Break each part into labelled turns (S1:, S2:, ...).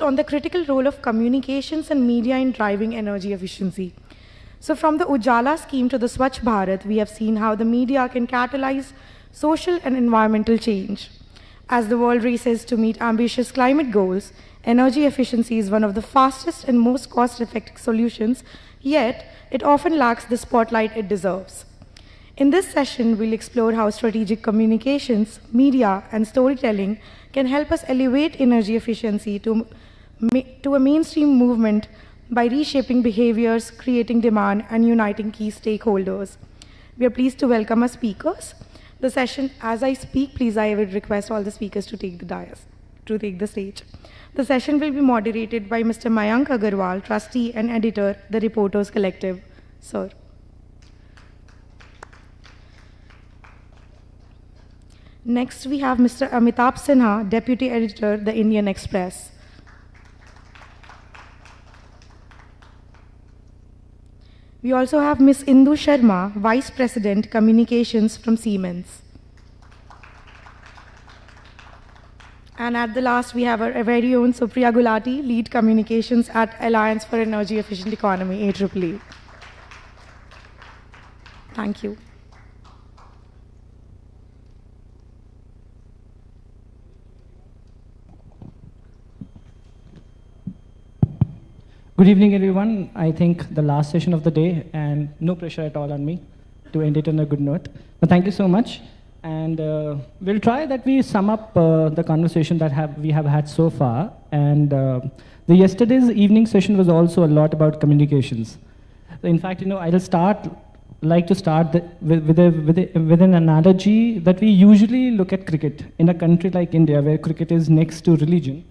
S1: on the critical role of communications and media in driving energy efficiency. So from the Ujala scheme to the Swachh Bharat, we have seen how the media can catalyze social and environmental change. As the world races to meet ambitious climate goals, energy efficiency is one of the fastest and most cost-effective solutions, yet it often lacks the spotlight it deserves. In this session, we'll explore how strategic communications, media, and storytelling can help us elevate energy efficiency to a mainstream movement by reshaping behaviors, creating demand, and uniting key stakeholders. We are pleased to welcome our speakers. The session, as I speak, please, I would request all the speakers to take the stage. The session will be moderated by Mr. Mayank Agarwal, trustee and editor, The Reporters Collective. Sir. Next, we have Mr. Amitabh Sinha, deputy editor, The Indian Express. We also have Ms. Indu Sharma, Vice President, Communications from Siemens. And at the last, we have our very own Supriya Gulati, Lead Communications at Alliance for Energy Efficient Economy, AEEE. Thank you.
S2: Good evening, everyone. I think the last session of the day, and no pressure at all on me to end it on a good note. But thank you so much. And we'll try that we sum up the conversation that we have had so far. And the yesterday's evening session was also a lot about communications. In fact, I'll like to start with an analogy that we usually look at cricket in a country like India, where cricket is next to religion.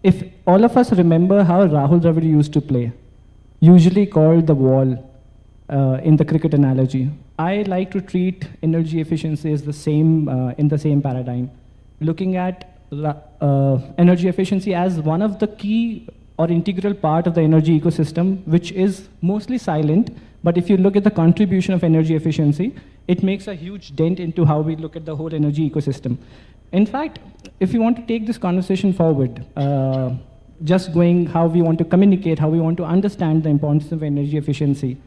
S2: If all of us remember how Rahul Dravid used to play, usually called the wall in the cricket analogy, I like to treat energy efficiency as the same in the same paradigm, looking at energy efficiency as one of the key or integral part of the energy ecosystem, which is mostly silent, but if you look at the contribution of energy efficiency, it makes a huge dent into how we look at the whole energy ecosystem. In fact, if you want to take this conversation forward, just going how we want to communicate, how we want to understand the importance of energy efficiency,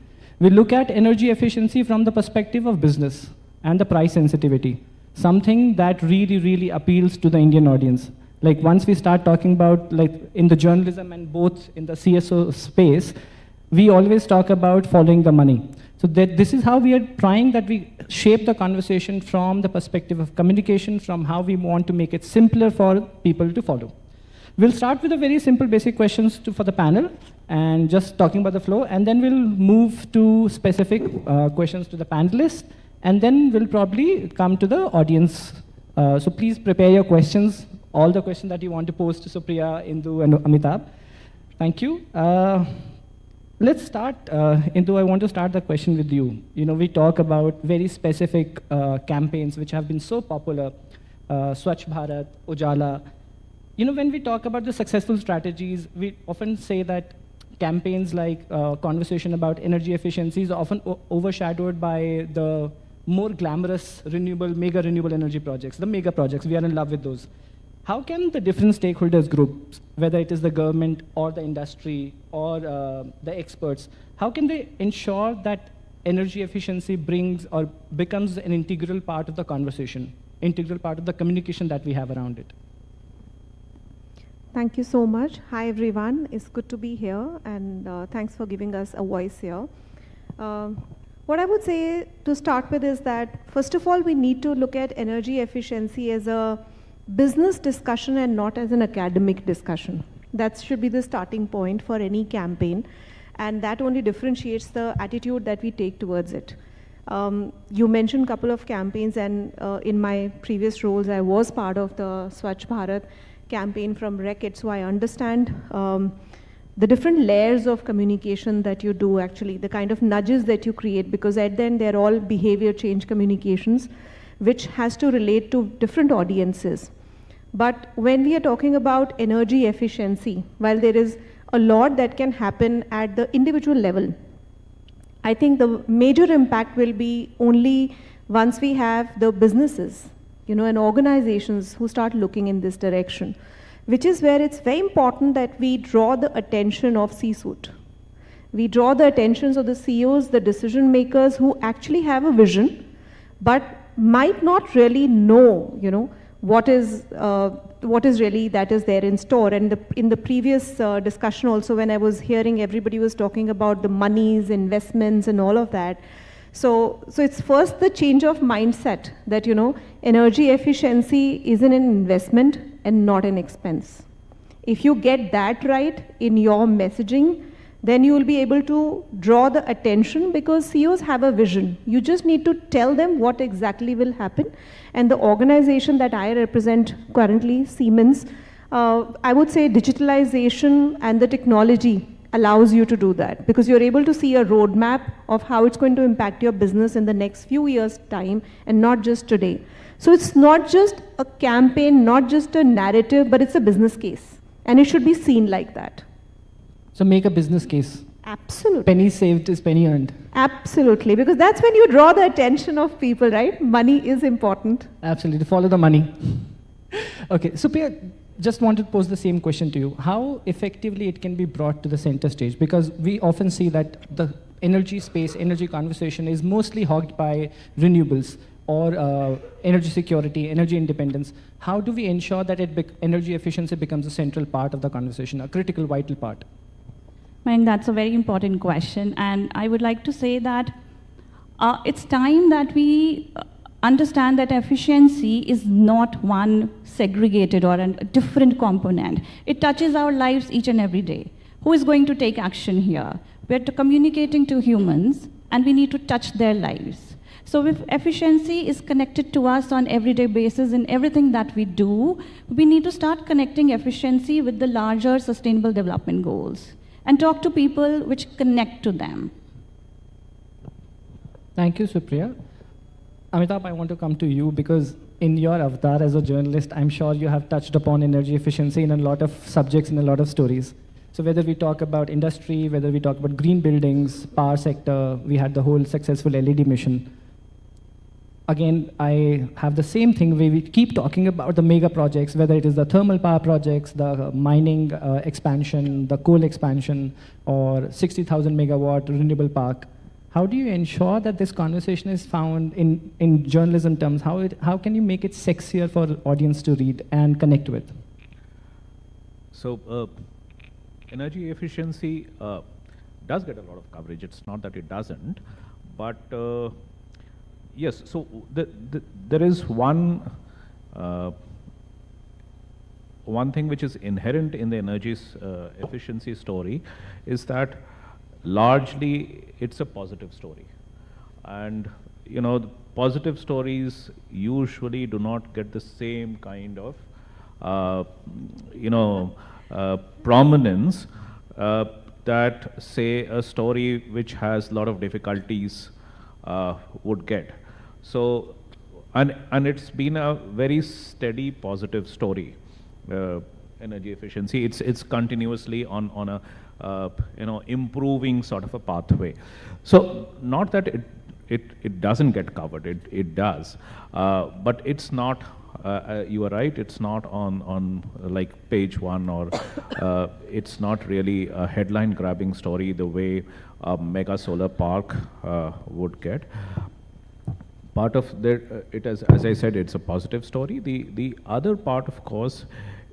S2: we look at energy efficiency from the perspective of business and the price sensitivity, something that really, really appeals to the Indian audience. Like once we start talking about, like in the journalism and both in the CSO space, we always talk about following the money. So this is how we are trying that we shape the conversation from the perspective of communication, from how we want to make it simpler for people to follow. We'll start with a very simple basic questions for the panel and just talking about the flow, and then we'll move to specific questions to the panelists, and then we'll probably come to the audience. So please prepare your questions, all the questions that you want to pose to Supriya, Indu, and Amitabh. Thank you. Let's start, Indu, I want to start the question with you. We talk about very specific campaigns which have been so popular, Swachh Bharat, Ujala. When we talk about the successful strategies, we often say that campaigns like conversation about energy efficiency is often overshadowed by the more glamorous mega renewable energy projects, the mega projects. We are in love with those. How can the different stakeholders groups, whether it is the government or the industry or the experts, how can they ensure that energy efficiency brings or becomes an integral part of the conversation, integral part of the communication that we have around it?
S3: Thank you so much. Hi, everyone. It's good to be here, and thanks for giving us a voice here. What I would say to start with is that, first of all, we need to look at energy efficiency as a business discussion and not as an academic discussion. That should be the starting point for any campaign, and that only differentiates the attitude that we take towards it. You mentioned a couple of campaigns, and in my previous roles, I was part of the Swachh Bharat campaign from Wreck-It, so I understand the different layers of communication that you do, actually, the kind of nudges that you create, because at the end, they're all behavior change communications, which has to relate to different audiences. But when we are talking about energy efficiency, while there is a lot that can happen at the individual level, I think the major impact will be only once we have the businesses, and organizations who start looking in this direction. which is where it's very important that we draw the attention of C-suite. We draw the attentions of the CEOs, the decision makers who actually have a vision, but might not really know, what is really that is there in store. And in the previous discussion also, when I was hearing, everybody was talking about the monies, investments, and all of that. So it's first the change of mindset that, energy efficiency is an investment and not an expense. If you get that right in your messaging, then you will be able to draw the attention, because CEOs have a vision. You just need to tell them what exactly will happen. And the organization that I represent currently, Siemens, I would say digitalization and the technology allows you to do that, because you're able to see a roadmap of how it's going to impact your business in the next few years' time, and not just today. So it's not just a campaign, not just a narrative, but it's a business case. And it should be seen like that.
S2: So make a business case.
S3: Absolutely.
S2: Penny saved is penny earned.
S3: Absolutely, because that's when you draw the attention of people, right? Money is important.
S2: Absolutely, follow the money. Okay, Supriya, just wanted to pose the same question to you. How effectively it can be brought to the center stage? Because we often see that the energy space, energy conversation is mostly hogged by renewables or energy security, energy independence. How do we ensure that energy efficiency becomes a central part of the conversation, a critical, vital part?
S4: I think that's a very important question, and I would like to say that it's time that we understand that efficiency is not one segregated or a different component. It touches our lives each and every day. Who is going to take action here? We're communicating to humans, and we need to touch their lives. So if efficiency is connected to us on everyday basis in everything that we do, we need to start connecting efficiency with the larger sustainable development goals and talk to people which connect to them.
S2: Thank you, Supriya. Amitabh, I want to come to you because in your avatar as a journalist, I'm sure you have touched upon energy efficiency in a lot of subjects, in a lot of stories. So whether we talk about industry, whether we talk about green buildings, power sector, we had the whole successful LED mission. Again, I have the same thing where we keep talking about the mega projects, whether it is the thermal power projects, the mining expansion, the coal expansion, or 60,000 megawatt renewable park. How do you ensure that this conversation is found in journalism terms? How can you make it sexier for the audience to read and connect with?
S5: So energy efficiency does get a lot of coverage. It's not that it doesn't, but yes, so there is one thing which is inherent in the energy efficiency story is that largely it's a positive story. And the positive stories usually do not get the same kind of prominence that, say, a story which has a lot of difficulties would get. So, and it's been a very steady positive story, energy efficiency. It's continuously on a improving sort of a pathway. So not that it doesn't get covered, it does, but it's not. You are right. It's not on like page one, or it's not really a headline-grabbing story the way a mega solar park would get. Part of it is, as I said, it's a positive story. The other part, of course,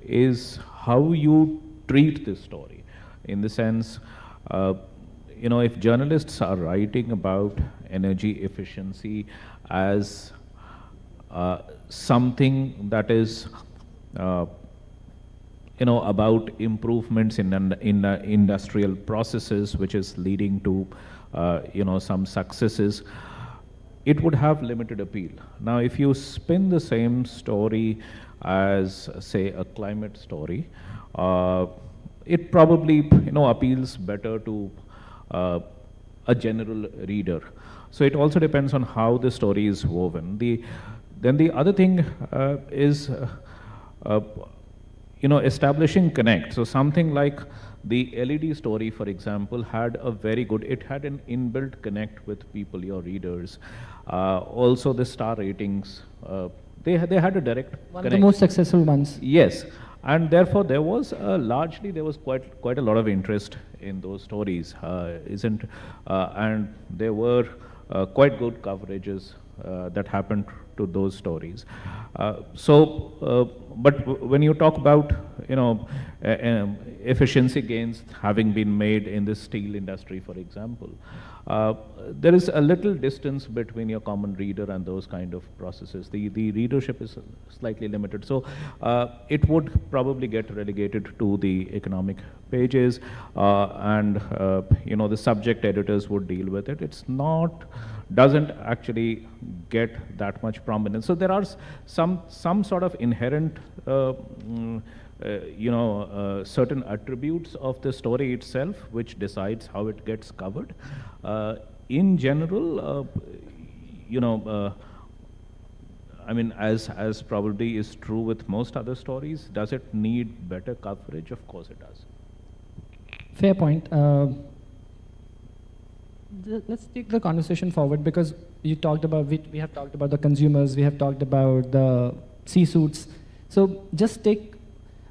S5: is how you treat this story. In the sense, if journalists are writing about energy efficiency as something that is, about improvements in industrial processes, which is leading to, some successes, it would have limited appeal. Now, if you spin the same story as, say, a climate story, it probably, appeals better to a general reader. So it also depends on how the story is woven. Then the other thing is, establishing connect. So something like the LED story, for example, had an inbuilt connect with people, your readers. Also the star ratings, they had a direct
S2: One
S5: connect.
S2: of the most successful ones.
S5: Yes. And therefore, there was largely quite a lot of interest in those stories, and there were quite good coverages that happened to those stories. But when you talk about efficiency gains having been made in the steel industry, for example, there is a little distance between your common reader and those kind of processes. The readership is slightly limited, so it would probably get relegated to the economic pages, and the subject editors would deal with it. Doesn't actually get that much prominence. So there are some sort of inherent certain attributes of the story itself which decides how it gets covered. In general, I mean, as probably is true with most other stories, does it need better coverage? Of course it does.
S2: Fair point. Let's take the conversation forward, because you talked about, we have talked about the consumers, we have talked about the C-suits. So just take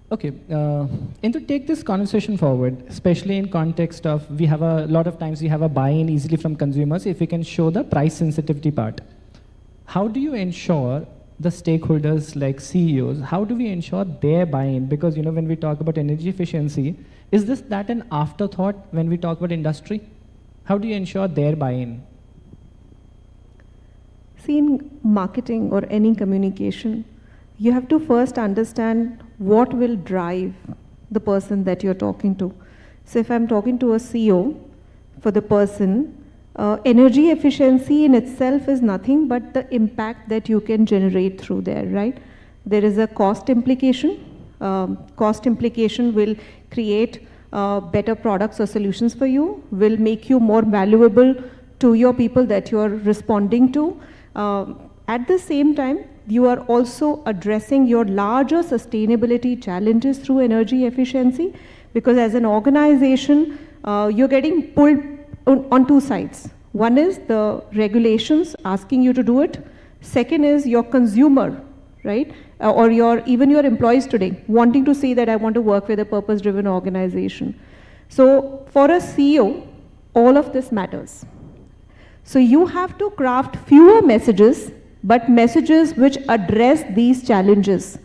S2: this conversation forward, especially in context of, we have a lot of times we have a buy-in easily from consumers if we can show the price sensitivity part. How do you ensure the stakeholders like CEOs, how do we ensure their buy-in? Because when we talk about energy efficiency, is that an afterthought when we talk about industry? How do you ensure their buy-in?
S3: See, in marketing or any communication, you have to first understand what will drive the person that you're talking to. So if I'm talking to a CEO, for the person, energy efficiency in itself is nothing but the impact that you can generate through there, right? There is a cost implication. Cost implication will create better products or solutions for you, will make you more valuable to your people that you are responding to. At the same time, you are also addressing your larger sustainability challenges through energy efficiency, because as an organization, you're getting pulled on two sides. One is the regulations asking you to do it. Second is your consumer, right? Or even your employees today wanting to say that I want to work with a purpose-driven organization. So for a CEO, all of this matters. So you have to craft fewer messages, but messages which address these challenges.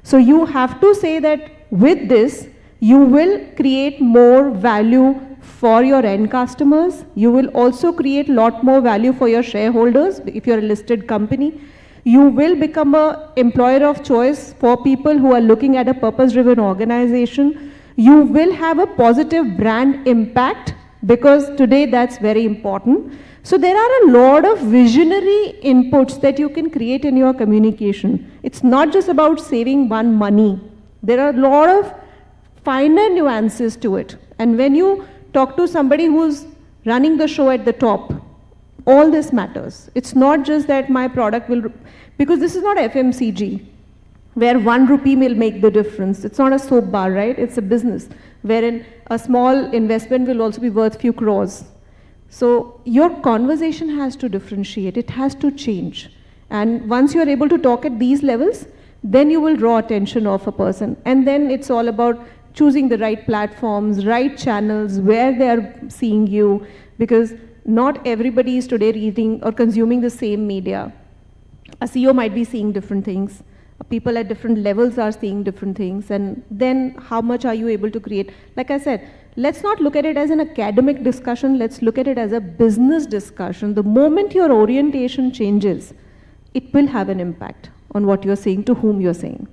S3: So you have to say that with this, you will create more value for your end customers. You will also create a lot more value for your shareholders if you're a listed company. You will become an employer of choice for people who are looking at a purpose-driven organization. You will have a positive brand impact, because today that's very important. So there are a lot of visionary inputs that you can create in your communication. It's not just about saving one money. There are a lot of finer nuances to it. And when you talk to somebody who's running the show at the top, all this matters. It's not just that my product will, because this is not FMCG, where 1 rupee will make the difference. It's not a soap bar, right? It's a business, wherein a small investment will also be worth few crores. So your conversation has to differentiate, it has to change. And once you're able to talk at these levels, then you will draw attention of a person. And then it's all about choosing the right platforms, right channels, where they are seeing you, because not everybody is today reading or consuming the same media. A CEO might be seeing different things. People at different levels are seeing different things. And then how much are you able to create? Like I said, let's not look at it as an academic discussion. Let's look at it as a business discussion. The moment your orientation changes, it will have an impact on what you're saying, to whom you're saying.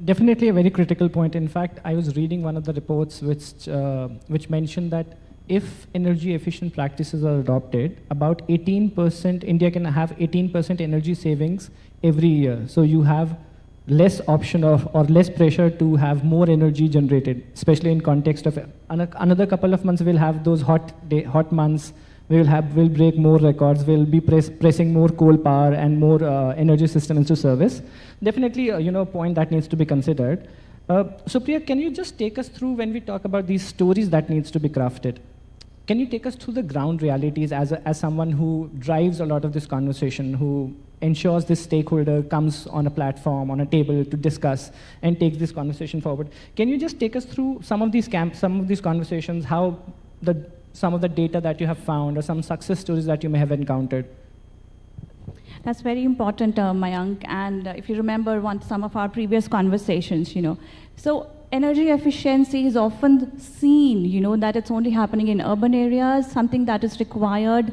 S2: Definitely a very critical point. In fact, I was reading one of the reports which mentioned that if energy efficient practices are adopted, about 18%, India can have 18% energy savings every year. So you have less option of, or less pressure to have more energy generated, especially in context of another couple of months we'll have those hot months, we'll break more records, we'll be pressing more coal power and more energy systems into service. Definitely a point that needs to be considered. Supriya, can you just take us through, when we talk about these stories that needs to be crafted, can you take us through the ground realities as someone who drives a lot of this conversation, who ensures this stakeholder comes on a platform, on a table to discuss and takes this conversation forward. Can you just take us through some of these conversations, how some of the data that you have found or some success stories that you may have encountered?
S4: That's very important, Mayank. And if you remember some of our previous conversations, so energy efficiency is often seen, that it's only happening in urban areas, something that is required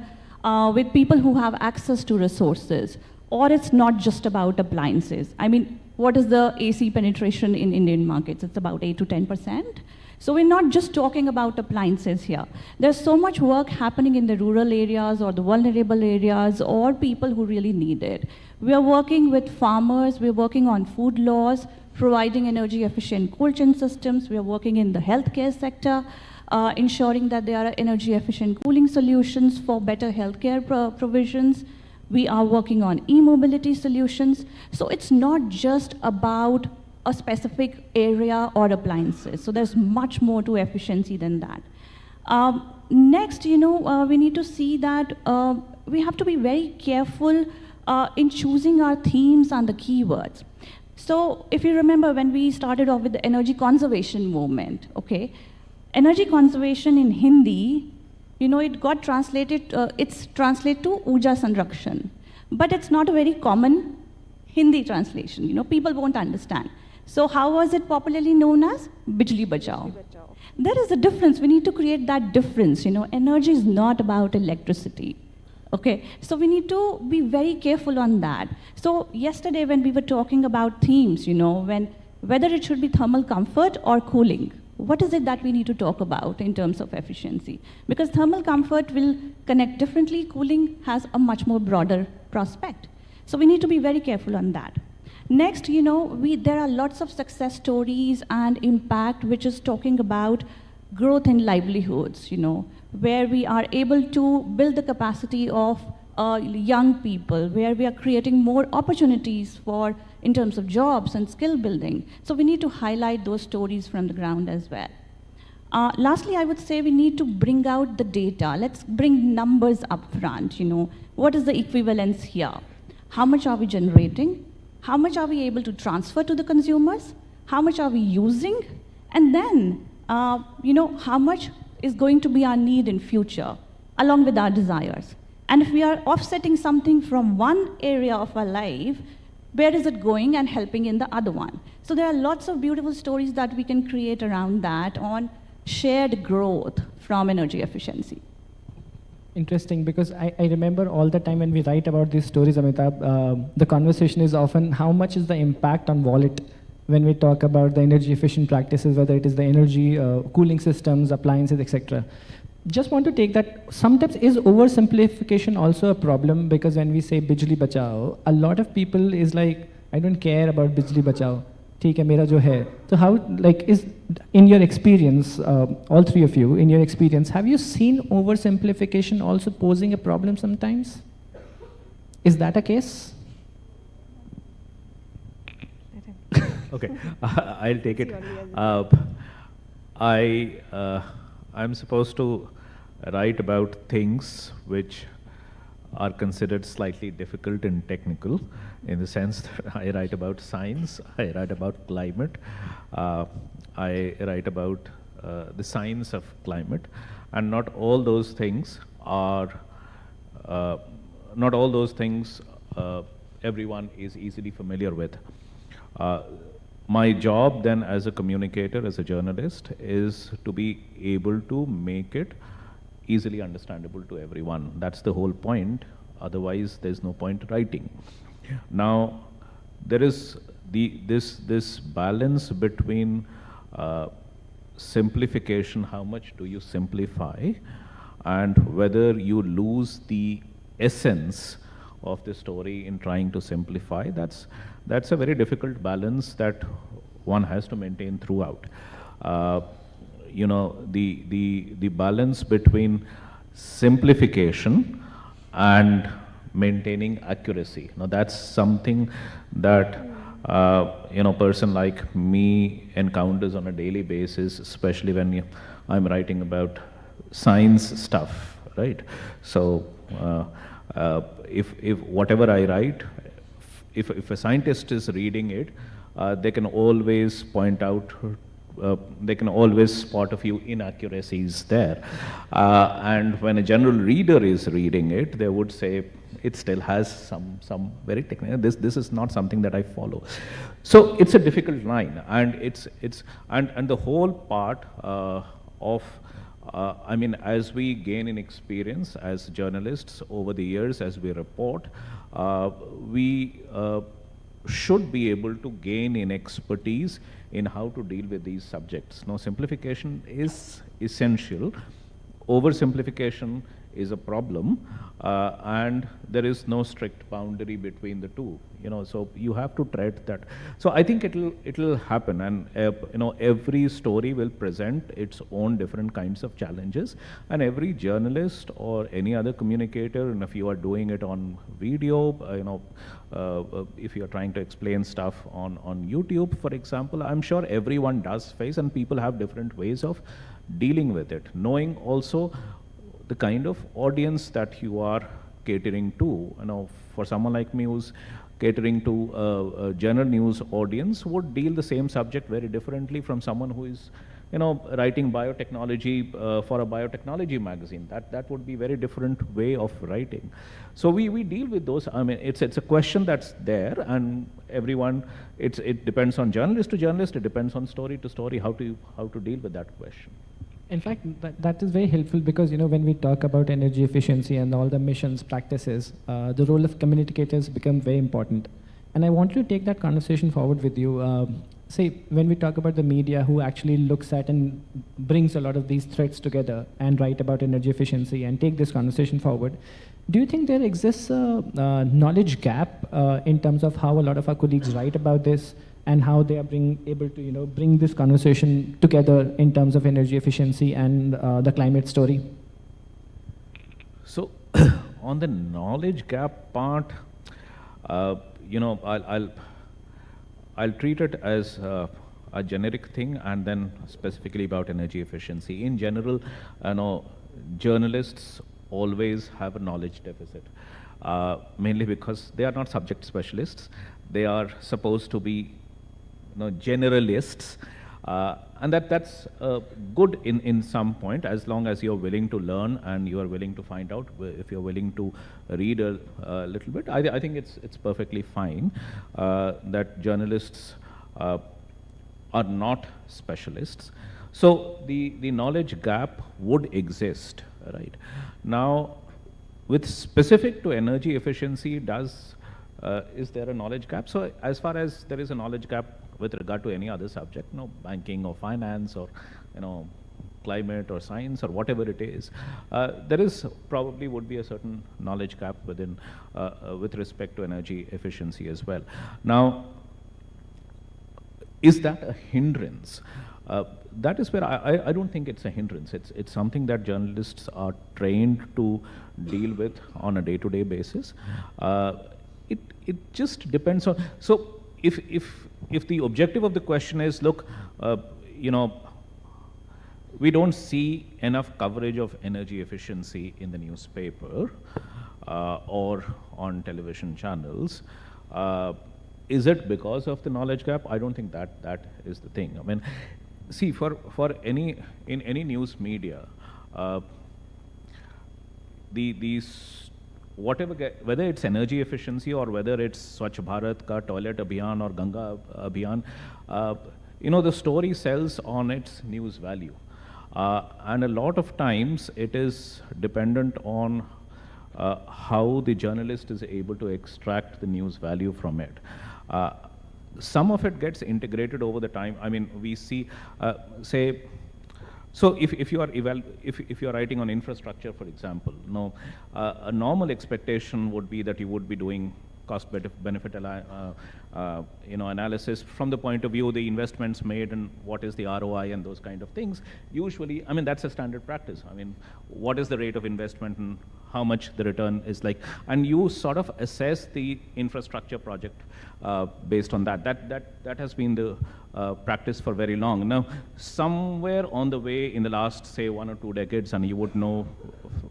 S4: with people who have access to resources, or it's not just about appliances. I mean, what is the AC penetration in Indian markets? It's about 8 to 10%. So we're not just talking about appliances here. There's so much work happening in the rural areas or the vulnerable areas or people who really need it. We are working with farmers, we're working on food laws, providing energy efficient cold chain systems. We are working in the healthcare sector, ensuring that there are energy efficient cooling solutions for better healthcare provisions. We are working on e-mobility solutions. So it's not just about a specific area or appliances. So there's much more to efficiency than that. Next, we need to see that we have to be very careful in choosing our themes and the keywords. So if you remember when we started off with the energy conservation movement, okay, energy conservation in Hindi, it got translated, it's translated to Urja Sanrakshan, but it's not a very common Hindi translation, people won't understand. So how was it popularly known as? Bijli Bachao. There is a difference, we need to create that difference, energy is not about electricity. Okay, so we need to be very careful on that. So yesterday when we were talking about themes, whether it should be thermal comfort or cooling, what is it that we need to talk about in terms of efficiency? Because thermal comfort will connect differently, cooling has a much more broader prospect. So we need to be very careful on that. Next, there are lots of success stories and impact which is talking about growth in livelihoods, where we are able to build the capacity of young people, where we are creating more opportunities in terms of jobs and skill building. So we need to highlight those stories from the ground as well. Lastly, I would say we need to bring out the data. Let's bring numbers up front, What is the equivalence here? How much are we generating? How much are we able to transfer to the consumers? How much are we using? And then, how much is going to be our need in future, along with our desires. And if we are offsetting something from one area of our life, where is it going and helping in the other one? So there are lots of beautiful stories that we can create around that on shared growth from energy efficiency.
S2: Interesting, because I remember all the time when we write about these stories, Amitabh, the conversation is often how much is the impact on wallet when we talk about the energy efficient practices, whether it is the energy, cooling systems, appliances, etc. Just want to take that, sometimes is oversimplification also a problem? Because when we say Bijli Bachao, a lot of people is like, I don't care about Bijli Bachao. ठीक है मेरा जो है. So how, is, in your experience, all three of you, in your experience, have you seen oversimplification also posing a problem sometimes? Is that a case?
S5: Okay, I'll take it. I'm supposed to write about things which are considered slightly difficult and technical, in the sense that I write about science, I write about climate, I write about the science of climate, and not all those things everyone is easily familiar with. My job then as a communicator, as a journalist, is to be able to make it easily understandable to everyone. That's the whole point. Otherwise, there's no point writing. Now, there is this balance between simplification, how much do you simplify, and whether you lose the essence of the story in trying to simplify. That's a very difficult balance that one has to maintain throughout. The balance between simplification and maintaining accuracy. Now that's something that a person like me encounters on a daily basis, especially when I'm writing about science stuff, right? So if whatever I write, if a scientist is reading it, they can always point out, they can always spot a few inaccuracies there. And when a general reader is reading it, they would say it still has some very technical, this is not something that I follow. So it's a difficult line, and and the whole part of I mean, as we gain in experience as journalists over the years, as we report, we should be able to gain in expertise in how to deal with these subjects. Now, simplification is essential. Oversimplification is a problem, and there is no strict boundary between the two. So you have to tread that. So I think it'll happen, and every story will present its own different kinds of challenges, and every journalist or any other communicator, and if you are doing it on video, if you are trying to explain stuff on YouTube, for example, I'm sure everyone does face, and people have different ways of dealing with it, knowing also the kind of audience that you are catering to. For someone like me who's catering to a general news audience would deal the same subject very differently from someone who is, writing biotechnology for a biotechnology magazine. That would be very different way of writing. So we deal with those. I mean, it's a question that's there, and everyone, it depends on journalist to journalist. It depends on story to story how to deal with that question.
S2: In fact, that is very helpful, because when we talk about energy efficiency and all the missions practices, the role of communicators become very important. And I want to take that conversation forward with you. Say, when we talk about the media who actually looks at and brings a lot of these threads together and write about energy efficiency and take this conversation forward, do you think there exists a knowledge gap in terms of how a lot of our colleagues write about this, and how they are able to bring this conversation together in terms of energy efficiency and the climate story?
S5: So on the knowledge gap part, I'll treat it as a generic thing, and then specifically about energy efficiency. In general, journalists always have a knowledge deficit, mainly because they are not subject specialists. They are supposed to be generalists, and that's good in some point, as long as you're willing to learn and you are willing to find out. If you're willing to read a little bit, I think it's perfectly fine that journalists are not specialists. So the knowledge gap would exist, right? Now, with specific to energy efficiency, is there a knowledge gap? So as far as there is a knowledge gap with regard to any other subject, banking or finance or climate or science or whatever it is, there is probably would be a certain knowledge gap within with respect to energy efficiency as well. Now, is that a hindrance? That is where I don't think it's a hindrance. It's something that journalists are trained to deal with on a day-to-day basis. It just depends on. So if the objective of the question is, look, we don't see enough coverage of energy efficiency in the newspaper or on television channels, is it because of the knowledge gap? I don't think that is the thing. I mean, see, for any news media, whether it's energy efficiency or whether it's Swachh Bharat ka toilet abhiyan or Ganga abhiyan, the story sells on its news value, and a lot of times it is dependent on how the journalist is able to extract the news value from it. Some of it gets integrated over the time. I mean, we see, say, so if you are writing on infrastructure, for example, a normal expectation would be that you would be doing cost benefit analysis from the point of view the investments made and what is the ROI and those kind of things. Usually, I mean, that's a standard practice. I mean, what is the rate of investment and how much the return is like, and you sort of assess the infrastructure project based on that. That has been the practice for very long. Now, somewhere on the way in the last, say, 1 or 2 decades, and you would know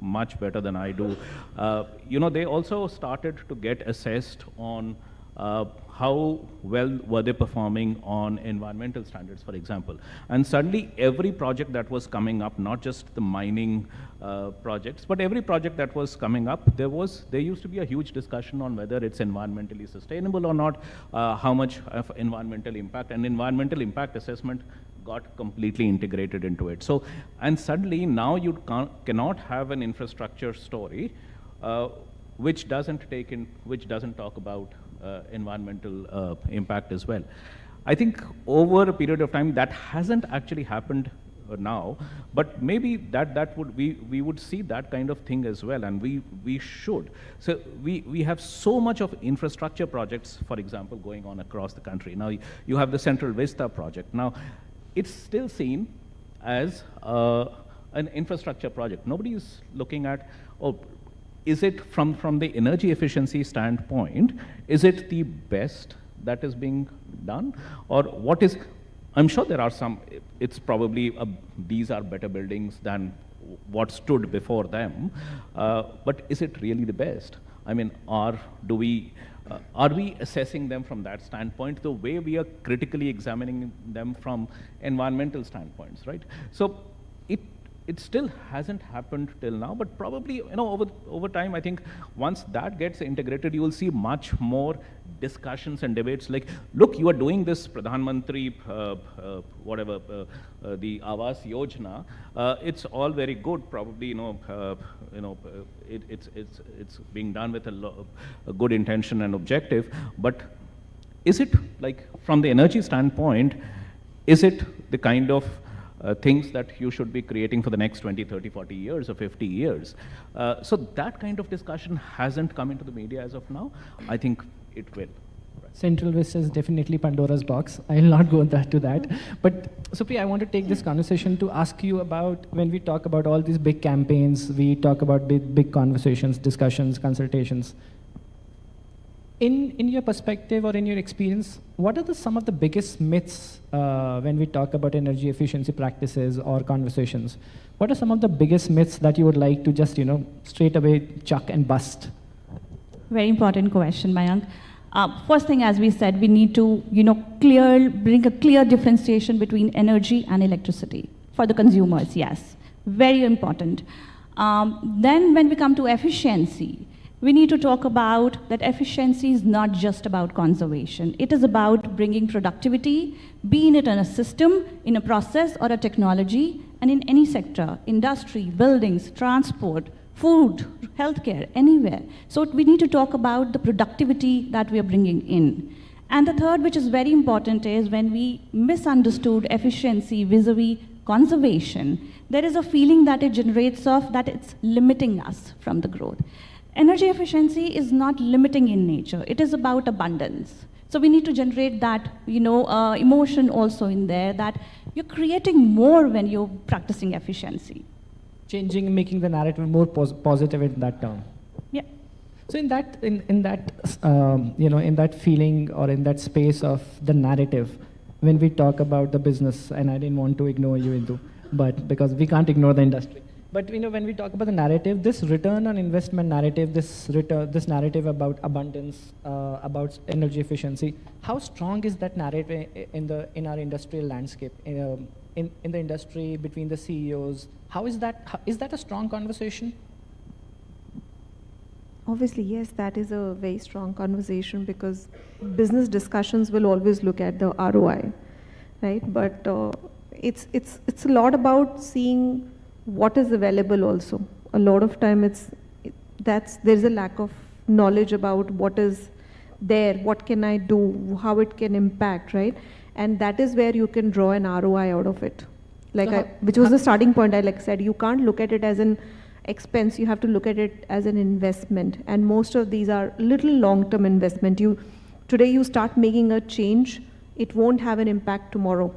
S5: much better than I do, they also started to get assessed on how well were they performing on environmental standards, for example. And suddenly every project that was coming up, not just the mining projects, but every project that was coming up, there used to be a huge discussion on whether it's environmentally sustainable or not, how much of environmental impact, and environmental impact assessment got completely integrated into it. So, and suddenly now you cannot have an infrastructure story which doesn't talk about environmental impact as well. I think over a period of time that hasn't actually happened now, but maybe we would see that kind of thing as well, and we should. So we have so much of infrastructure projects, for example, going on across the country. Now you have the Central Vista project. Now it's still seen as an infrastructure project. Nobody is looking at, oh, is it from the energy efficiency standpoint, is it the best that is being done? Or what is, I'm sure there are some, it's probably, these are better buildings than what stood before them, but is it really the best? I mean, are we assessing them from that standpoint the way we are critically examining them from environmental standpoints, right? So it still hasn't happened till now, but probably, you know, over time, I think once that gets integrated, you will see much more discussions and debates like, look, you are doing this Pradhan Mantri, the Awas Yojana. It's all very good, probably, it's being done with a good intention and objective, but is it, like, from the energy standpoint, is it the kind of things that you should be creating for the next 20, 30, 40 years or 50 years? So that kind of discussion hasn't come into the media as of now. I think it will.
S2: Central Vista is definitely Pandora's box. I will not go to that. But Supriya, I want to take this conversation to ask you about, when we talk about all these big campaigns, we talk about big conversations, discussions, consultations. In your perspective or in your experience, what are some of the biggest myths when we talk about energy efficiency practices or conversations? What are some of the biggest myths that you would like to just, straight away chuck and bust?
S4: Very important question, Mayank. First thing, as we said, we need to, bring a clear differentiation between energy and electricity for the consumers. Yes, very important. Then, when we come to efficiency, we need to talk about that efficiency is not just about conservation. It is about bringing productivity, be it in a system, in a process, or a technology, and in any sector, industry, buildings, transport, food, healthcare, anywhere. So we need to talk about the productivity that we are bringing in. And the third, which is very important, is when we misunderstood efficiency vis-a-vis conservation, there is a feeling that it generates of that it's limiting us from the growth. Energy efficiency is not limiting in nature. It is about abundance. So we need to generate that, emotion also in there, that you're creating more when you're practicing efficiency.
S2: Changing, making the narrative more positive in that term.
S4: Yeah.
S2: So in that feeling or in that space of the narrative, when we talk about the business, and I didn't want to ignore you, Indu, but because we can't ignore the industry. But when we talk about the narrative, this return on investment narrative, this narrative about abundance, about energy efficiency, how strong is that narrative in our industrial landscape, in the industry, between the CEOs? How is that? Is that a strong conversation?
S3: Obviously, yes, that is a very strong conversation, because business discussions will always look at the ROI, right? But it's a lot about seeing what is available also. A lot of time there's a lack of knowledge about what is there, what can I do, how it can impact, right? And that is where you can draw an ROI out of it. Which was the starting point. I said, you can't look at it as an expense, you have to look at it as an investment. And most of these are little long-term investment. Today you start making a change, it won't have an impact tomorrow.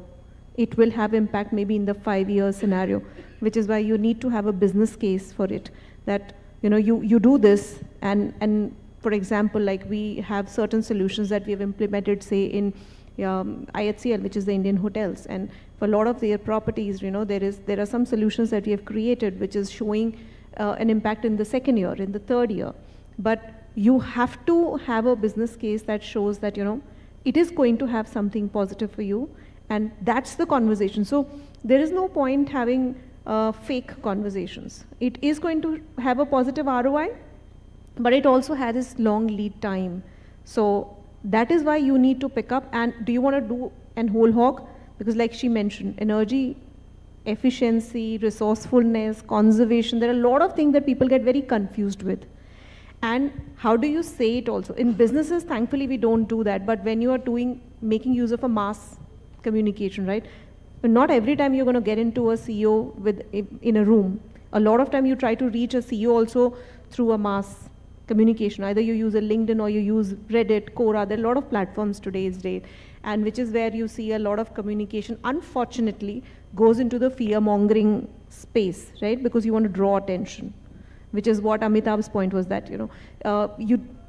S3: It will have impact maybe in the 5-year scenario, which is why you need to have a business case for it. That, you do this, and for example, we have certain solutions that we have implemented, say in IHCL, which is the Indian hotels, and for a lot of their properties, there are some solutions that we have created which is showing an impact in the 2nd year, in the 3rd year. But you have to have a business case that shows that, it is going to have something positive for you, and that's the conversation. So there is no point having fake conversations. It is going to have a positive ROI, but it also has this long lead time. So that is why you need to pick up. And do you want to do an whole hog? Because like she mentioned, energy efficiency, resourcefulness, conservation, there are a lot of things that people get very confused with. And how do you say it also? In businesses, thankfully, we don't do that. But when you are making use of a mass communication, right? Not every time you're going to get into a CEO in a room. A lot of time you try to reach a CEO also through a mass communication. Either you use a LinkedIn or you use Reddit, Quora. There are a lot of platforms today's date, and which is where you see a lot of communication, unfortunately, goes into the fear-mongering space, right? Because you want to draw attention, which is what Amitabh's point was, that,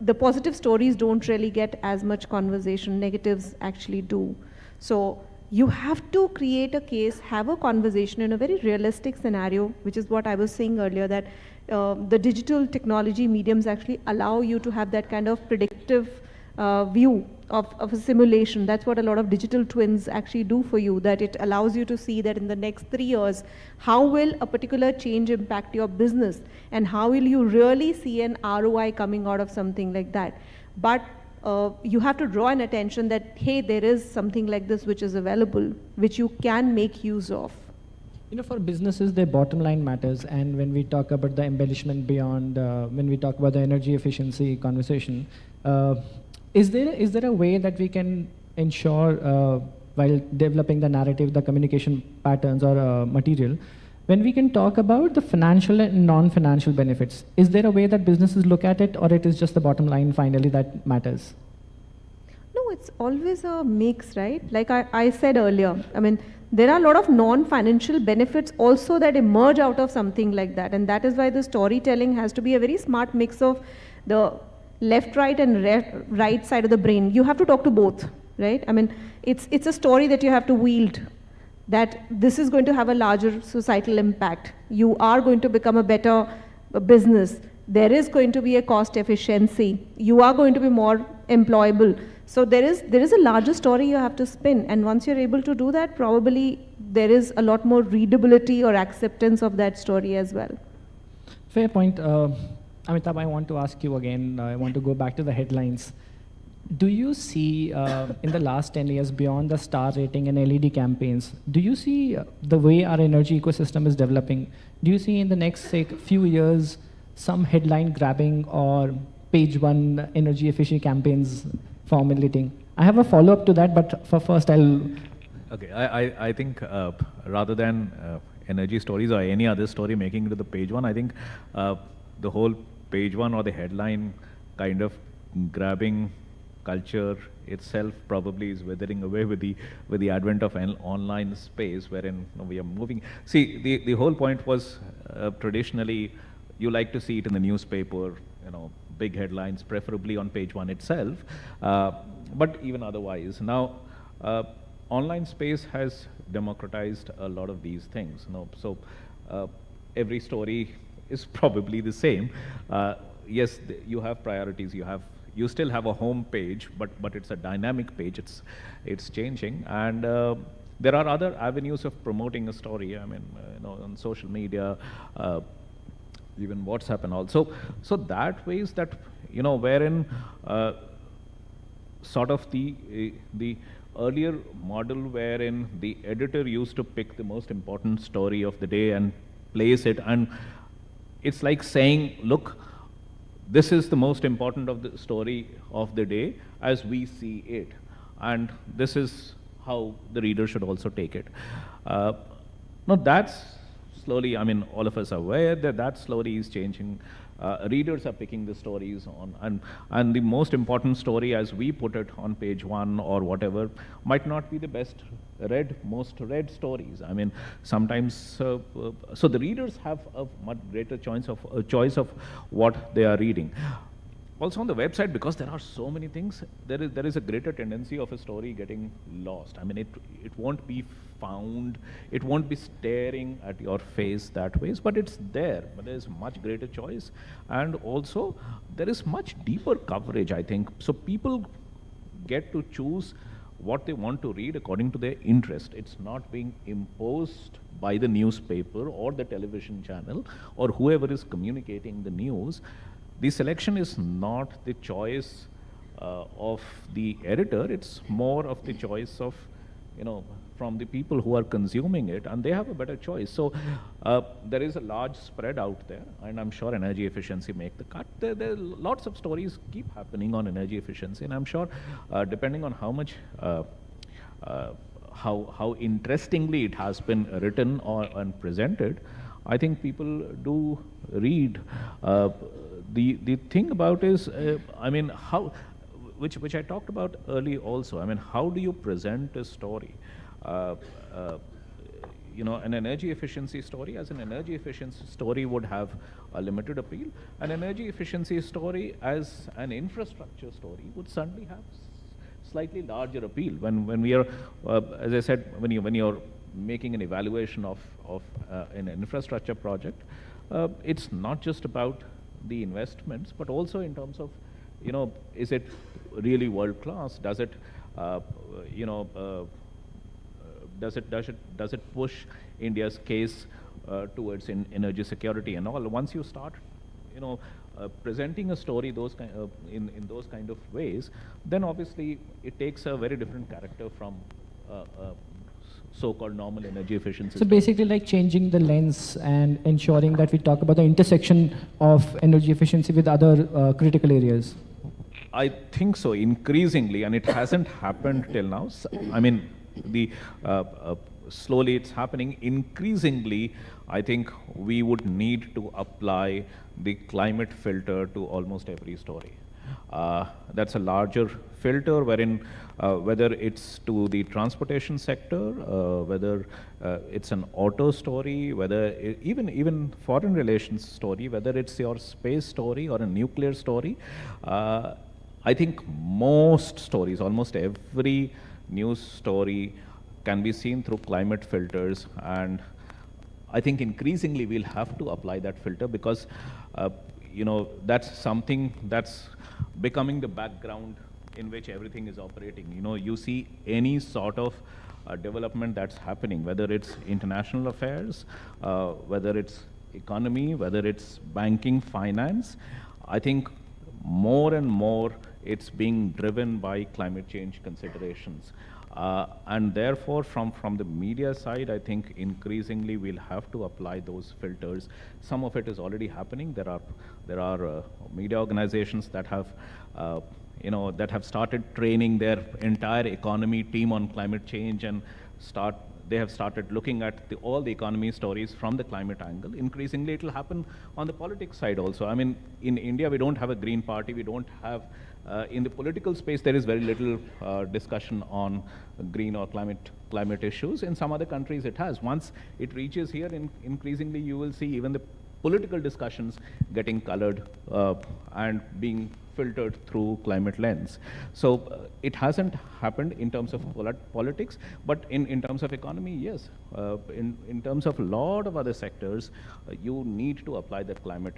S3: the positive stories don't really get as much conversation, negatives actually do. So you have to create a case, have a conversation in a very realistic scenario, which is what I was saying earlier, that the digital technology mediums actually allow you to have that kind of predictive view of a simulation. That's what a lot of digital twins actually do for you, that it allows you to see that in the next 3 years, how will a particular change impact your business, and how will you really see an ROI coming out of something like that. But you have to draw an attention that, hey, there is something like this which is available, which you can make use of.
S2: For businesses, their bottom line matters. And when we talk about the embellishment beyond, when we talk about the energy efficiency conversation, is there a way that we can ensure, while developing the narrative, the communication patterns or material, when we can talk about the financial and non-financial benefits, is there a way that businesses look at it, or it is just the bottom line finally that matters?
S3: No, it's always a mix, right? Like I said earlier, there are a lot of non-financial benefits also that emerge out of something like that. And that is why the storytelling has to be a very smart mix of the left, right, and right side of the brain. You have to talk to both, right? It's a story that you have to wield, that this is going to have a larger societal impact. You are going to become a better business. There is going to be a cost efficiency. You are going to be more employable. So there is a larger story you have to spin. And once you're able to do that, probably there is a lot more readability or acceptance of that story as well.
S2: Fair point. Amitabh, I want to ask you again, I want to go back to the headlines. Do you see, in the last 10 years, beyond the star rating and LED campaigns, do you see the way our energy ecosystem is developing? Do you see in the next, say, few years, some headline grabbing or page one energy efficiency campaigns formulating? I have a follow-up to that, but for first I'll...
S5: Okay, I think rather than energy stories or any other story making it to the page one, I think the whole page one or the headline kind of grabbing culture itself probably is withering away with the advent of an online space wherein we are moving. See, the whole point was traditionally you like to see it in the newspaper, big headlines, preferably on page one itself, but even otherwise. Now, online space has democratized a lot of these things. So every story is probably the same. Yes, you have priorities. You still have a home page, but it's a dynamic page. It's changing, and there are other avenues of promoting a story. On social media, even WhatsApp and all. So that ways that wherein sort of the earlier model wherein the editor used to pick the most important story of the day and place it, and it's like saying, look, this is the most important of the story of the day as we see it, and this is how the reader should also take it. Now that's slowly, all of us are aware that slowly is changing. Readers are picking the stories on, and the most important story as we put it on page one or whatever might not be the most read stories. Sometimes, so the readers have a much greater choice of what they are reading. Also on the website, because there are so many things, there is a greater tendency of a story getting lost. It won't be found. It won't be staring at your face that way, but it's there. But there's much greater choice, and also there is much deeper coverage, I think. So people get to choose what they want to read according to their interest. It's not being imposed by the newspaper or the television channel or whoever is communicating the news. The selection is not the choice of the editor. It's more of the choice of, from the people who are consuming it, and they have a better choice. So there is a large spread out there, and I'm sure energy efficiency make the cut. There are lots of stories keep happening on energy efficiency, and I'm sure depending on how much how interestingly it has been written and presented, I think people do read. The thing about is, which I talked about early also. How do you present a story? An energy efficiency story, as an energy efficiency story would have a limited appeal. An energy efficiency story as an infrastructure story would certainly have slightly larger appeal. When we are, as I said, when you're making an evaluation of an infrastructure project, it's not just about the investments, but also in terms of, is it really world class? Does it, does it push India's case towards energy security and all? Once you start, presenting a story in those kind of ways, then obviously it takes a very different character from so-called normal energy efficiency.
S2: So basically like changing the lens and ensuring that we talk about the intersection of energy efficiency with other critical areas.
S5: I think so, increasingly, and it hasn't happened till now. Slowly it's happening. Increasingly, I think we would need to apply the climate filter to almost every story. That's a larger filter wherein whether it's to the transportation sector, whether it's an auto story, whether even foreign relations story, whether it's your space story or a nuclear story. I think most stories, almost every news story can be seen through climate filters, and I think increasingly we'll have to apply that filter because that's something that's becoming the background in which everything is operating. You see any sort of development that's happening, whether it's international affairs, whether it's economy, whether it's banking, finance. I think more and more it's being driven by climate change considerations. And therefore, from the media side, I think increasingly we'll have to apply those filters. Some of it is already happening. There are media organizations that have started training their entire economy team on climate change, and they have started looking at all the economy stories from the climate angle. Increasingly, it will happen on the politics side also. In India, we don't have a Green Party. We don't have, in the political space, there is very little discussion on green or climate issues. In some other countries, it has. Once it reaches here, increasingly, you will see even the political discussions getting colored and being filtered through climate lens. So it hasn't happened in terms of politics, but in terms of economy, yes. In terms of a lot of other sectors, you need to apply that climate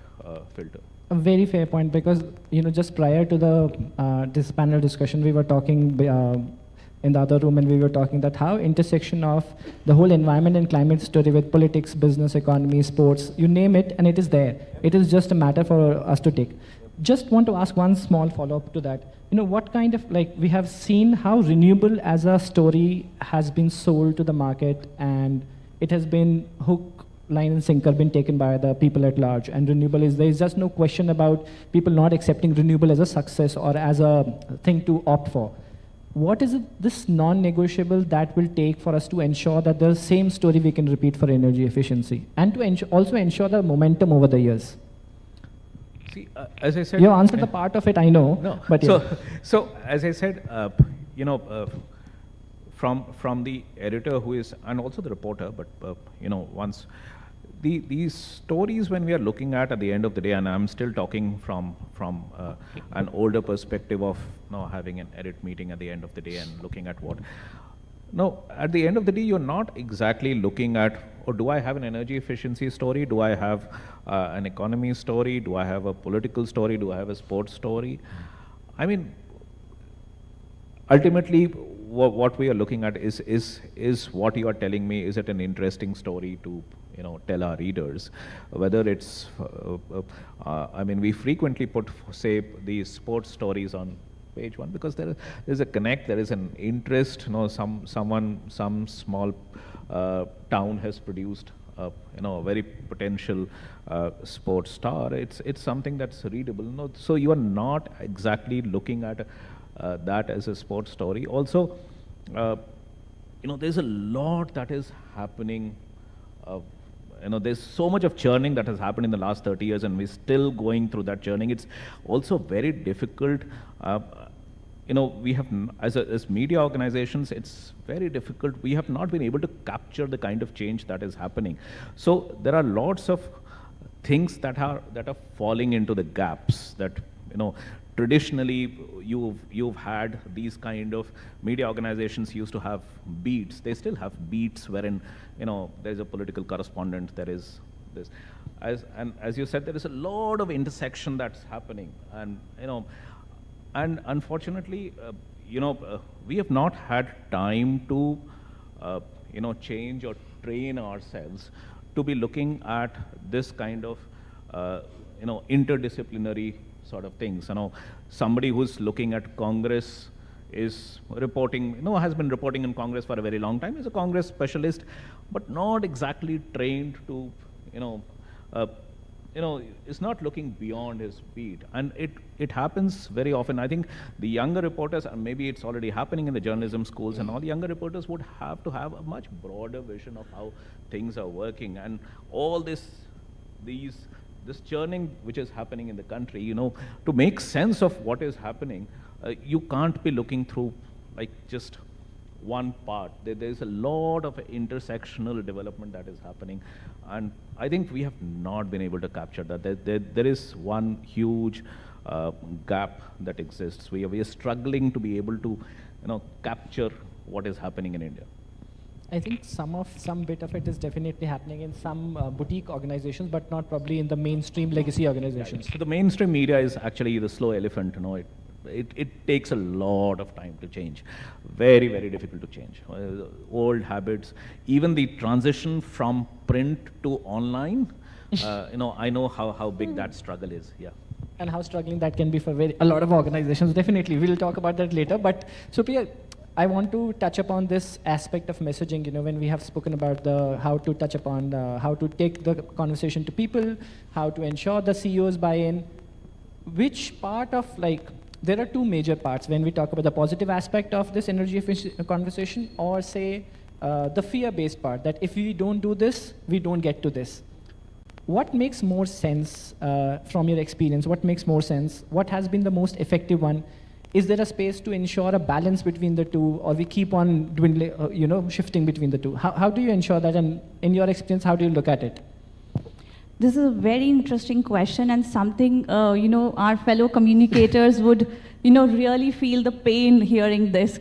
S5: filter.
S2: A very fair point, because just prior to the this panel discussion, we were talking in the other room, and we were talking that how intersection of the whole environment and climate story with politics, business, economy, sports, you name it, and it is there. It is just a matter for us to take. Just want to ask one small follow-up to that. What kind of, we have seen how renewable as a story has been sold to the market, and it has been hook, line and sinker been taken by the people at large. And renewable there is just no question about people not accepting renewable as a success or as a thing to opt for. What is this non-negotiable that will take for us to ensure that the same story we can repeat for energy efficiency, and to also ensure the momentum over the years?
S5: See, as I said,
S2: you answered the part of it, I know.
S5: No,
S2: but yeah.
S5: So as I said, from the editor who is, and also the reporter, but once these stories, when we are looking at the end of the day, and I'm still talking from an older perspective of having an edit meeting at the end of the day and looking at what No, at the end of the day, you're not exactly looking at, oh, do I have an energy efficiency story? Do I have an economy story? Do I have a political story? Do I have a sports story? I mean, ultimately, what we are looking at is what you are telling me, is it an interesting story to tell our readers? Whether it's, I mean, we frequently put, say, these sports stories on page one because there is a connect, there is an interest. Some small town has produced a very potential sports star. It's something that's readable. So you are not exactly looking at that as a sports story. Also, there's a lot that is happening. There's so much of churning that has happened in the last 30 years, and we're still going through that churning. It's also very difficult. We have, as media organizations, it's very difficult. We have not been able to capture the kind of change that is happening. So there are lots of things that are falling into the gaps that, traditionally you've had these kind of media organizations used to have beats. They still have beats wherein, there's a political correspondent, there is this. As you said, there is a lot of intersection that's happening. And unfortunately, we have not had time to, change or train ourselves to be looking at this kind of, interdisciplinary sort of things. Somebody who's looking at Congress is reporting, has been reporting in Congress for a very long time, is a Congress specialist, but not exactly trained to, is not looking beyond his beat. And it happens very often. I think the younger reporters, and maybe it's already happening in the journalism schools, and all the younger reporters would have to have a much broader vision of how things are working. And all this churning which is happening in the country, to make sense of what is happening, you can't be looking through like just one part. There's a lot of intersectional development that is happening, and I think we have not been able to capture that. There is one huge gap that exists. We are struggling to be able to capture what is happening in India.
S2: I think some bit of it is definitely happening in some boutique organizations, but not probably in the mainstream legacy organizations.
S5: So the mainstream media is actually the slow elephant. It takes a lot of time to change. Very, very difficult to change. Old habits, even the transition from print to online, I know how big that struggle is. Yeah.
S2: And how struggling that can be for a lot of organizations. Definitely, we'll talk about that later. But Supriya, I want to touch upon this aspect of messaging, when we have spoken about how to touch upon how to take the conversation to people, how to ensure the CEOs buy in. Which part of, there are two major parts when we talk about the positive aspect of this energy efficient conversation, or say the fear-based part, that if we don't do this, we don't get to this. What makes more sense from your experience? What makes more sense? What has been the most effective one? Is there a space to ensure a balance between the two, or we keep on dwindling, shifting between the two? How do you ensure that, and in your experience, how do you look at it?
S4: This is a very interesting question, and something, our fellow communicators would, really feel the pain hearing this,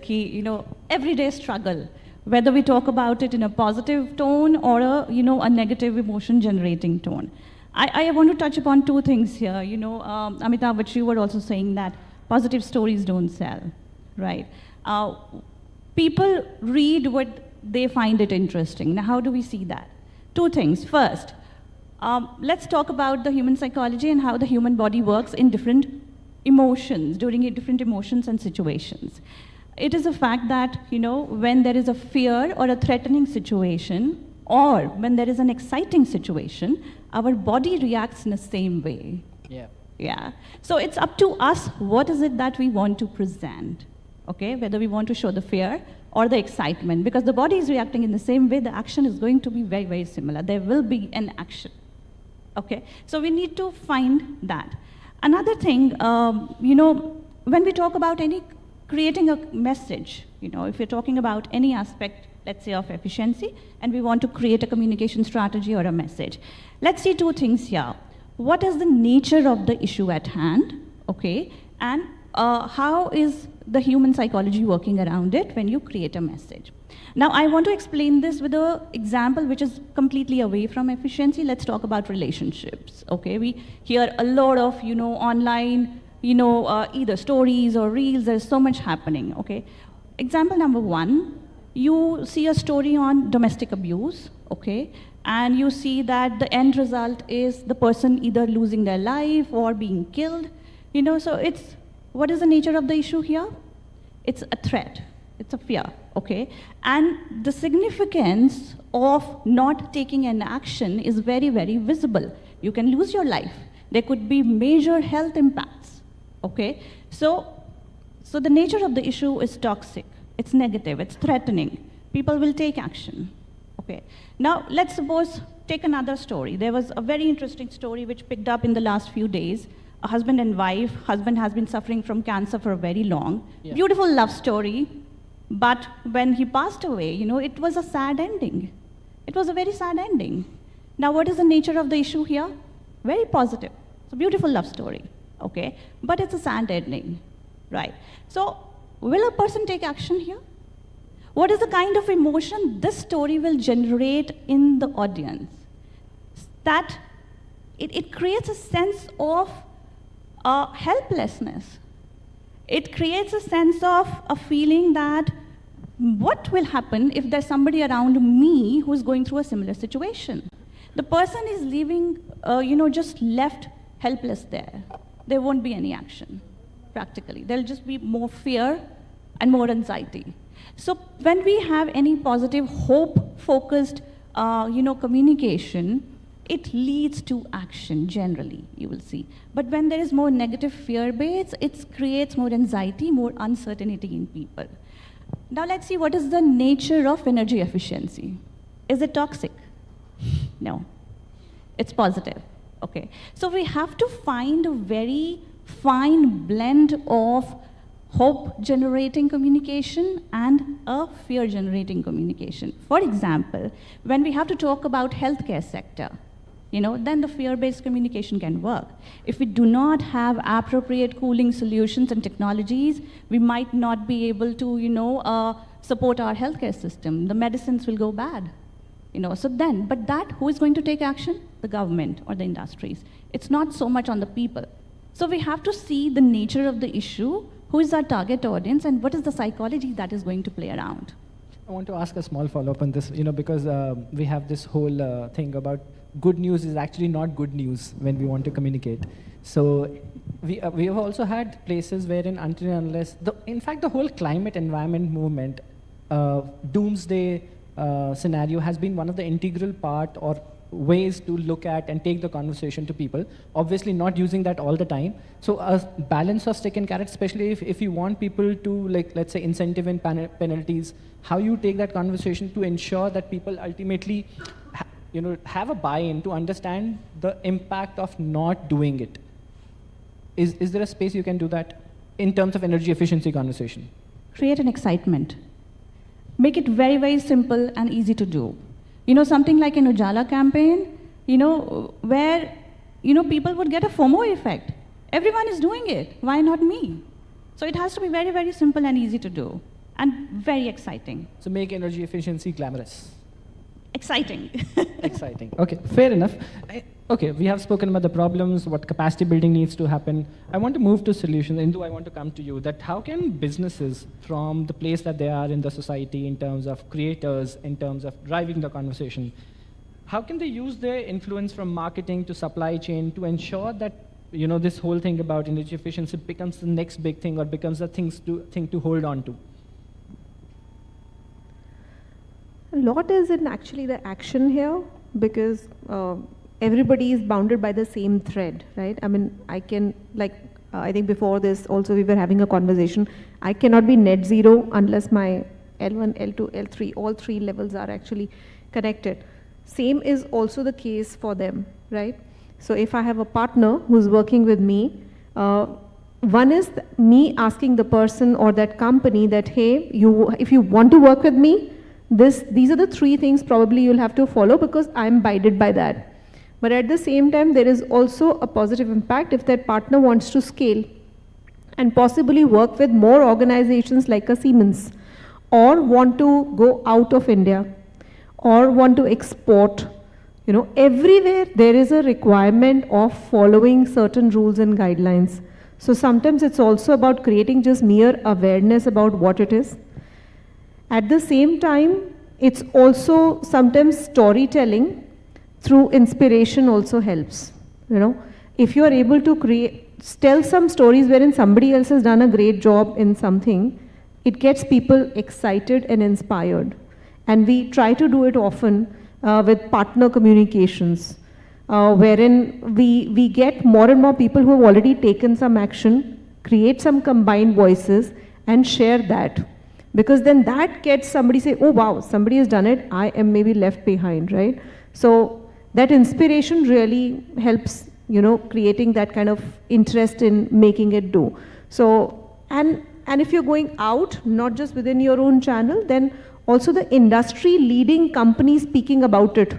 S4: everyday struggle, whether we talk about it in a positive tone or a negative emotion generating tone. I want to touch upon two things here, Amitabh, which you were also saying that positive stories don't sell, right? People read what they find it interesting. Now, how do we see that? Two things. First, let's talk about the human psychology and how the human body works in different emotions, during different emotions and situations. It is a fact that, when there is a fear or a threatening situation, or when there is an exciting situation, our body reacts in the same way. Yeah. So it's up to us, what is it that we want to present, okay? Whether we want to show the fear or the excitement, because the body is reacting in the same way, the action is going to be very, very similar. There will be an action, okay? So we need to find that. Another thing, when we talk about creating a message, if you're talking about any aspect, let's say of efficiency, and we want to create a communication strategy or a message, let's see two things here. What is the nature of the issue at hand, okay? And how is the human psychology working around it when you create a message. Now, I want to explain this with an example which is completely away from efficiency. Let's talk about relationships, okay? We hear a lot of, online, either stories or reels. There's so much happening, okay? Example number one, you see a story on domestic abuse, okay? And you see that the end result is the person either losing their life or being killed. So what is the nature of the issue here? It's a threat, it's a fear, okay? And the significance of not taking an action is very, very visible. You can lose your life. There could be major health impacts, okay? So the nature of the issue is toxic, it's negative, it's threatening. People will take action, okay? Now, let's suppose, take another story. There was a very interesting story which picked up in the last few days. A husband and wife, husband has been suffering from cancer for very long. Yeah. Beautiful love story, but when he passed away, it was a sad ending. It was a very sad ending. Now, what is the nature of the issue here? Very positive. It's a beautiful love story, okay? But it's a sad ending, right? So, will a person take action here? What is the kind of emotion this story will generate in the audience? That it creates a sense of helplessness. It creates a sense of a feeling that what will happen if there's somebody around me who's going through a similar situation? The person is leaving, just left helpless there. There won't be any action, practically. There'll just be more fear and more anxiety. So when we have any positive, hope-focused, communication, it leads to action, generally, you will see. But when there is more negative fear-based, it creates more anxiety, more uncertainty in people. Now let's see what is the nature of energy efficiency. Is it toxic? No. It's positive, okay. So we have to find a very fine blend of hope-generating communication and a fear-generating communication. For example, when we have to talk about healthcare sector, then the fear-based communication can work. If we do not have appropriate cooling solutions and technologies, we might not be able to, support our healthcare system. The medicines will go bad, but who is going to take action? The government or the industries. It's not so much on the people. So we have to see the nature of the issue, who is our target audience, and what is the psychology that is going to play around.
S2: I want to ask a small follow-up on this, because we have this whole thing about good news is actually not good news when we want to communicate. So we have also had places wherein until and unless, in fact, the whole climate environment movement, doomsday scenario has been one of the integral part or ways to look at and take the conversation to people. Obviously not using that all the time. So a balance of stick and carrot, especially if you want people to, let's say, incentive and penalties, how you take that conversation to ensure that people ultimately have a buy-in to understand the impact of not doing it. Is there a space you can do that in terms of energy efficiency conversation?
S4: Create an excitement. Make it very, very simple and easy to do. Something like an Ujala campaign, where, people would get a FOMO effect. Everyone is doing it. Why not me? So it has to be very, very simple and easy to do, and very exciting.
S2: So make energy efficiency glamorous.
S4: Exciting.
S2: Exciting. Okay, fair enough. Okay, we have spoken about the problems, what capacity building needs to happen. I want to move to solutions. Indu, I want to come to you, that how can businesses, from the place that they are in the society in terms of creators, in terms of driving the conversation, how can they use their influence from marketing to supply chain to ensure that this whole thing about energy efficiency becomes the next big thing or becomes the thing to hold on to?
S3: A lot is in actually the action here, because everybody is bounded by the same thread, right? I mean, I can, I think before this also we were having a conversation, I cannot be net zero unless my L1, L2, L3, all three levels are actually connected. Same is also the case for them, right? So if I have a partner who's working with me, one is me asking the person or that company that, hey, if you want to work with me, these are the three things probably you'll have to follow because I'm guided by that. But at the same time, there is also a positive impact if that partner wants to scale and possibly work with more organizations like a Siemens, or want to go out of India, or want to export. You know, everywhere there is a requirement of following certain rules and guidelines. So sometimes it's also about creating just mere awareness about what it is. At the same time, it's also sometimes storytelling through inspiration also helps. You know, if you are able to tell some stories wherein somebody else has done a great job in something, it gets people excited and inspired. And we try to do it often with partner communications, wherein we get more and more people who have already taken some action, create some combined voices, and share that. Because then that gets somebody say, oh wow, somebody has done it, I am maybe left behind, right? So that inspiration really helps, you know, creating that kind of interest in making it do. So, and if you're going out, not just within your own channel, then also the industry leading companies speaking about it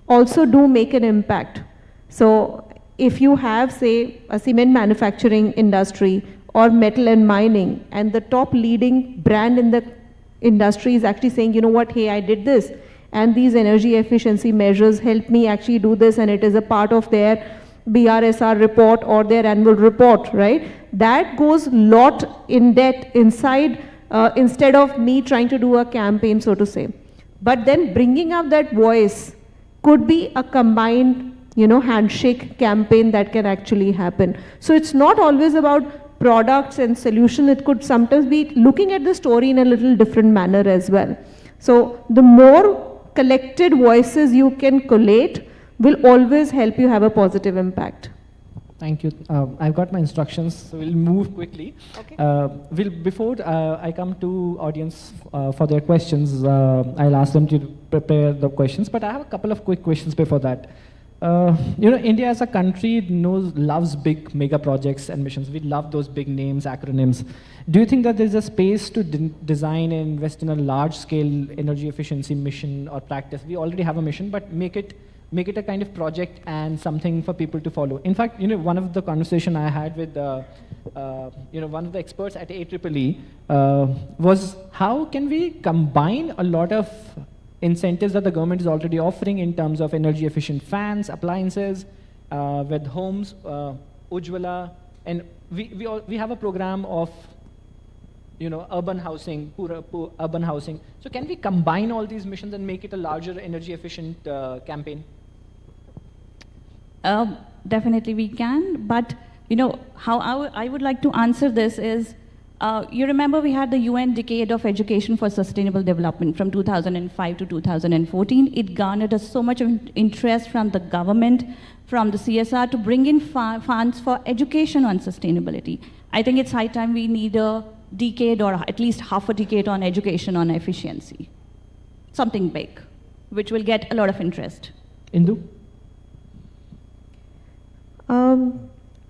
S3: also do make an impact. So if you have, say, a cement manufacturing industry or metal and mining, and the top leading brand in the industry is actually saying, you know what, hey, I did this, and these energy efficiency measures help me actually do this, and it is a part of their BRSR report or their annual report, right? That goes lot in depth inside, instead of me trying to do a campaign, so to say. But then bringing up that voice could be a combined, you know, handshake campaign that can actually happen. So it's not always about products and solution. It could sometimes be looking at the story in a little different manner as well. So the more collected voices you can collate will always help you have a positive impact.
S2: Thank you. I've got my instructions, so we'll move quickly. Okay. Before I come to audience for their questions, I'll ask them to prepare the questions, but I have a couple of quick questions before that. You know, India as a country loves big mega projects and missions. We love those big names, acronyms. Do you think that there's a space to design and invest in a large-scale energy efficiency mission or practice? We already have a mission, but make it a kind of project and something for people to follow. In fact, you know, one of the conversation I had with you know, one of the experts at AEEE was how can we combine a lot of incentives that the government is already offering in terms of energy efficient fans, appliances, with homes, Ujjwala, and we have a program of, you know, urban housing, urban housing. So can we combine all these missions and make it a larger energy efficient campaign?
S4: Definitely we can, but you know, how I would like to answer this is, you remember we had the UN Decade of Education for Sustainable Development from 2005 to 2014. It garnered so much interest from the government, from the CSR to bring in funds for education on sustainability. I think it's high time we need a decade or at least half a decade on education on efficiency. Something big, which will get a lot of interest.
S2: Indu?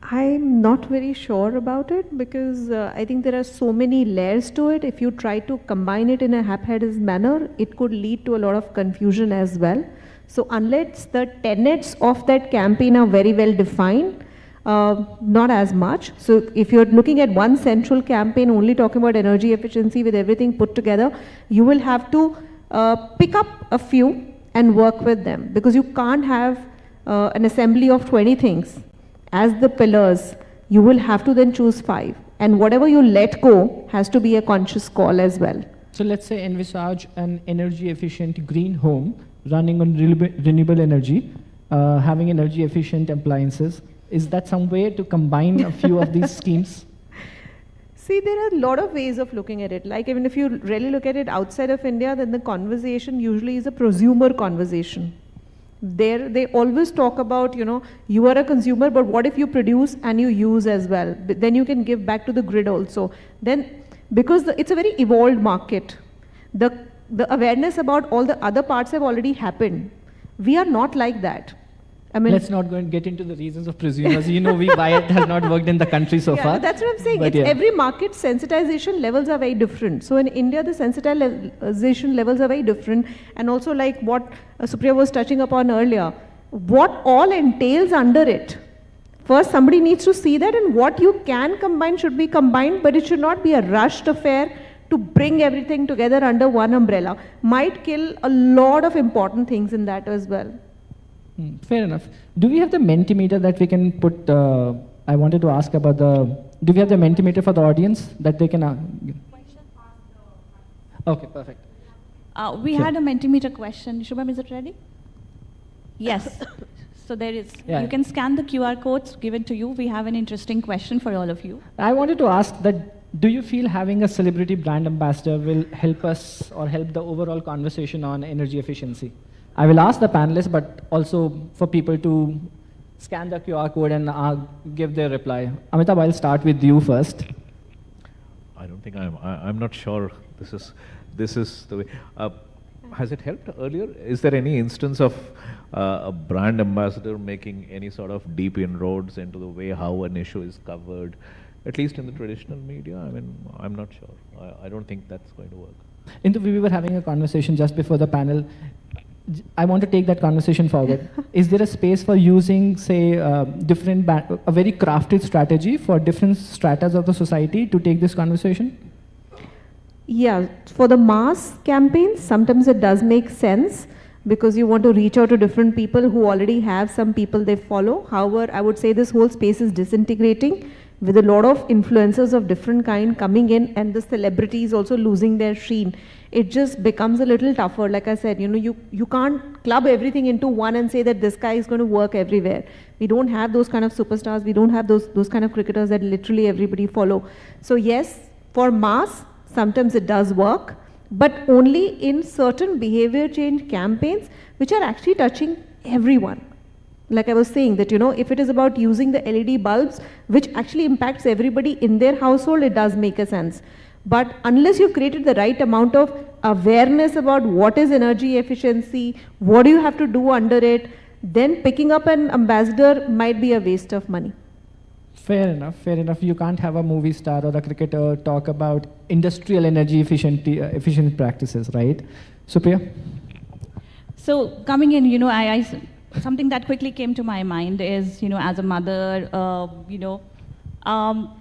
S3: I'm not very sure about it because I think there are so many layers to it. If you try to combine it in a haphazard manner, it could lead to a lot of confusion as well. So unless the tenets of that campaign are very well defined, not as much. So if you're looking at one central campaign only talking about energy efficiency with everything put together, you will have to pick up a few and work with them, because you can't have an assembly of 20 things as the pillars. You will have to then choose 5, and whatever you let go has to be a conscious call as well.
S2: So let's say envisage an energy efficient green home running on renewable energy, having energy efficient appliances. Is that some way to combine a few of these schemes?
S3: See, there are a lot of ways of looking at it. Like even if you really look at it outside of India, then the conversation usually is a prosumer conversation. There, they always talk about, you know, you are a consumer, but what if you produce and you use as well? Then you can give back to the grid also. Then, because it's a very evolved market, the awareness about all the other parts have already happened. We are not like that. I mean,
S2: let's not go and get into the reasons of prosumers. You know, why it has not worked in the country so far.
S3: That's what I'm saying. It's every market sensitization levels are very different. So in India, the sensitization levels are very different. And also like what Supriya was touching upon earlier, what all entails under it. First, somebody needs to see that, and what you can combine should be combined, but it should not be a rushed affair to bring everything together under one umbrella. Might kill a lot of important things in that as well.
S2: Fair enough. Do we have the Mentimeter that we can put, I wanted to ask about do we have the Mentimeter for the audience that they can... Okay, perfect.
S4: We had a Mentimeter question. Shubham, is it ready? Yes. So there is.
S2: Yeah.
S4: You can scan the QR codes given to you. We have an interesting question for all of you.
S2: I wanted to ask that, do you feel having a celebrity brand ambassador will help us or help the overall conversation on energy efficiency? I will ask the panelists, but also for people to scan the QR code and give their reply. Amitabh, I'll start with you first.
S5: I don't think I'm not sure this is the way. Has it helped earlier? Is there any instance of a brand ambassador making any sort of deep inroads into the way how an issue is covered, at least in the traditional media? I mean, I'm not sure. I don't think that's going to work.
S2: We were having a conversation just before the panel. I want to take that conversation forward. Is there a space for using, say, a very crafted strategy for different stratas of the society to take this conversation?
S3: Yeah, for the mass campaigns, sometimes it does make sense because you want to reach out to different people who already have some people they follow. However, I would say this whole space is disintegrating with a lot of influencers of different kind coming in and the celebrities also losing their sheen. It just becomes a little tougher. Like I said, you can't club everything into one and say that this guy is going to work everywhere. We don't have those kind of superstars. We don't have those kind of cricketers that literally everybody follow. So yes, for mass, sometimes it does work, but only in certain behavior change campaigns which are actually touching everyone. Like I was saying that, if it is about using the LED bulbs, which actually impacts everybody in their household, it does make a sense. But unless you've created the right amount of awareness about what is energy efficiency, what do you have to do under it, then picking up an ambassador might be a waste of money.
S2: Fair enough, fair enough. You can't have a movie star or a cricketer talk about industrial energy efficient practices, right? Supriya?
S4: So coming in, something that quickly came to my mind is, as a mother,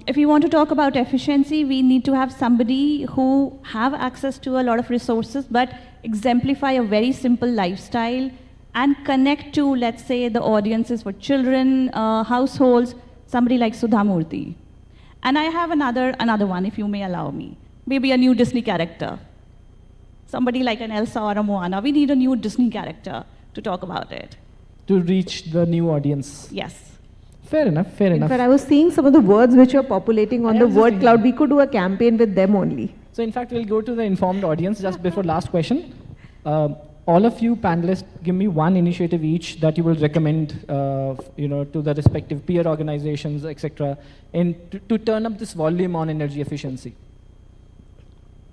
S4: if we want to talk about efficiency, we need to have somebody who have access to a lot of resources, but exemplify a very simple lifestyle and connect to, let's say, the audiences for children, households, somebody like Sudha Murthy. And I have another one, if you may allow me. Maybe a new Disney character. Somebody like an Elsa or a Moana. We need a new Disney character to talk about it.
S2: To reach the new audience.
S4: Yes.
S2: Fair enough, fair enough.
S3: In fact, I was seeing some of the words which are populating on the word cloud. We could do a campaign with them only.
S2: So in fact, we'll go to the informed audience just before last question. All of you panelists, give me one initiative each that you will recommend, to the respective peer organizations, etc., and to turn up this volume on energy efficiency.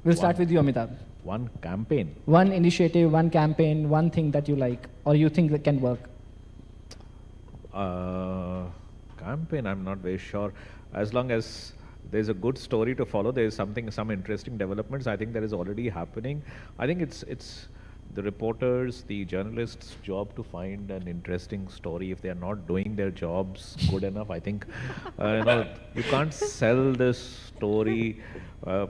S2: We'll start with you, Amitabh.
S5: One campaign.
S2: One initiative, one campaign, one thing that you like or you think that can work.
S5: Campaign, I'm not very sure. As long as there's a good story to follow, there's some interesting developments. I think that is already happening. I think it's the reporters, the journalists' job to find an interesting story. If they are not doing their jobs good enough, I think you can't sell this story to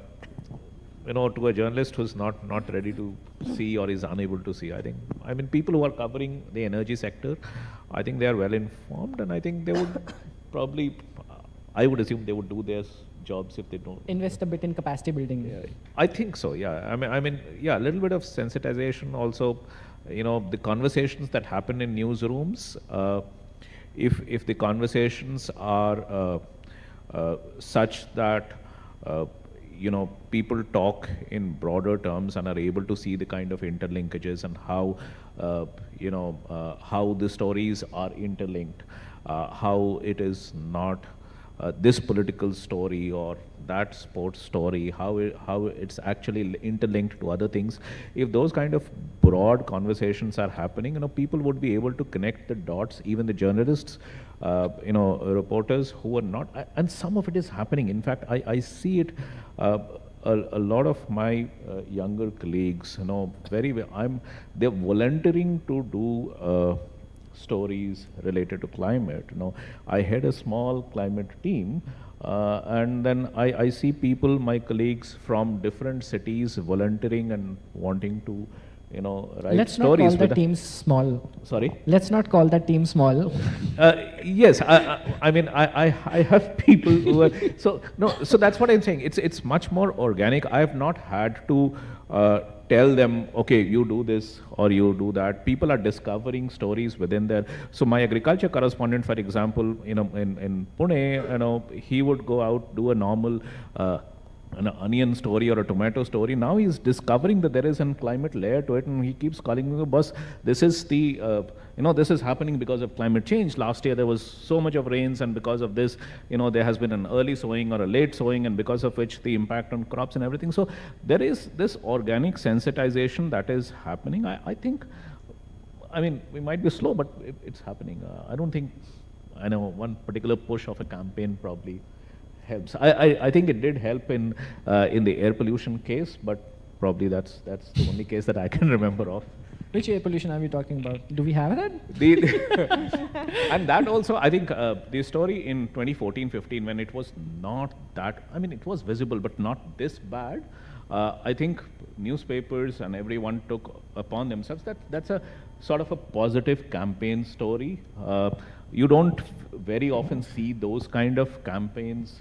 S5: a journalist who's not ready to see or is unable to see. I mean, people who are covering the energy sector, I think they are well informed, and I think they would probably, I would assume they would do their jobs if they don't.
S2: Invest a bit in capacity building.
S5: Yeah, I think so, yeah. I mean, yeah, a little bit of sensitization also. The conversations that happen in newsrooms, if the conversations are such that people talk in broader terms and are able to see the kind of interlinkages and how how the stories are interlinked, how it is not this political story or that sports story, how it's actually interlinked to other things. If those kind of broad conversations are happening, people would be able to connect the dots, even the journalists, reporters who are not, and some of it is happening. In fact, I see it, a lot of my younger colleagues, very well, they're volunteering to do stories related to climate. I head a small climate team, and then I see people, my colleagues from different cities volunteering and wanting to, write
S2: Let's not
S5: stories.
S2: call the team small.
S5: Sorry?
S2: Let's not call that team small.
S5: Yes, I mean, I have people who are, so that's what I'm saying. It's much more organic. I have not had to tell them, okay, you do this or you do that. People are discovering stories within there. So my agriculture correspondent, for example, in Pune, he would go out, do a normal an onion story or a tomato story. Now he's discovering that there is a climate layer to it, and he keeps calling me, boss, this is the, this is happening because of climate change. Last year there was so much of rains, and because of this, there has been an early sowing or a late sowing, and because of which the impact on crops and everything. So there is this organic sensitization that is happening. I think, I mean, we might be slow, but it's happening. I don't think, one particular push of a campaign probably helps. I think it did help in the air pollution case, but probably that's the only case that I can remember of.
S2: Which air pollution are we talking about? Do we have that?
S5: And that also, I think the story in 2014-15, when it was not that, I mean, it was visible, but not this bad. I think newspapers and everyone took upon themselves that's a sort of a positive campaign story. You don't very often see those kind of campaigns,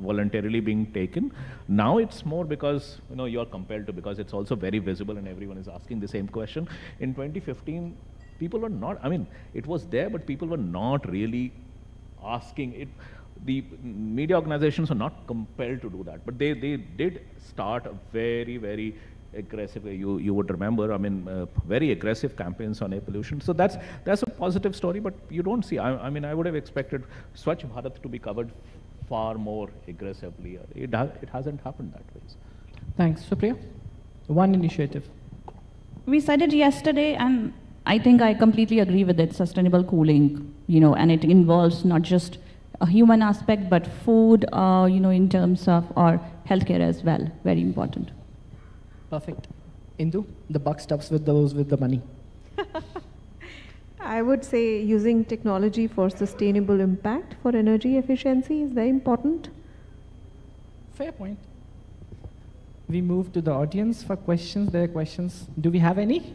S5: voluntarily being taken. Now it's more because, you're compelled to, because it's also very visible and everyone is asking the same question. In 2015, people were not, I mean, it was there, but people were not really asking it. The media organizations are not compelled to do that, but they did start a very, very aggressive, you would remember, I mean, very aggressive campaigns on air pollution. So that's a positive story, but you don't see, I mean, I would have expected Swachh Bharat to be covered far more aggressively. It hasn't happened that way.
S2: Thanks. Supriya, one initiative.
S4: We said it yesterday, and I think I completely agree with it, sustainable cooling, and it involves not just a human aspect, but food, in terms of our healthcare as well, very important.
S2: Perfect. Indu, the buck stops with those with the money.
S3: I would say using technology for sustainable impact for energy efficiency is very important.
S2: Fair point. We move to the audience for questions. There are questions. Do we have any?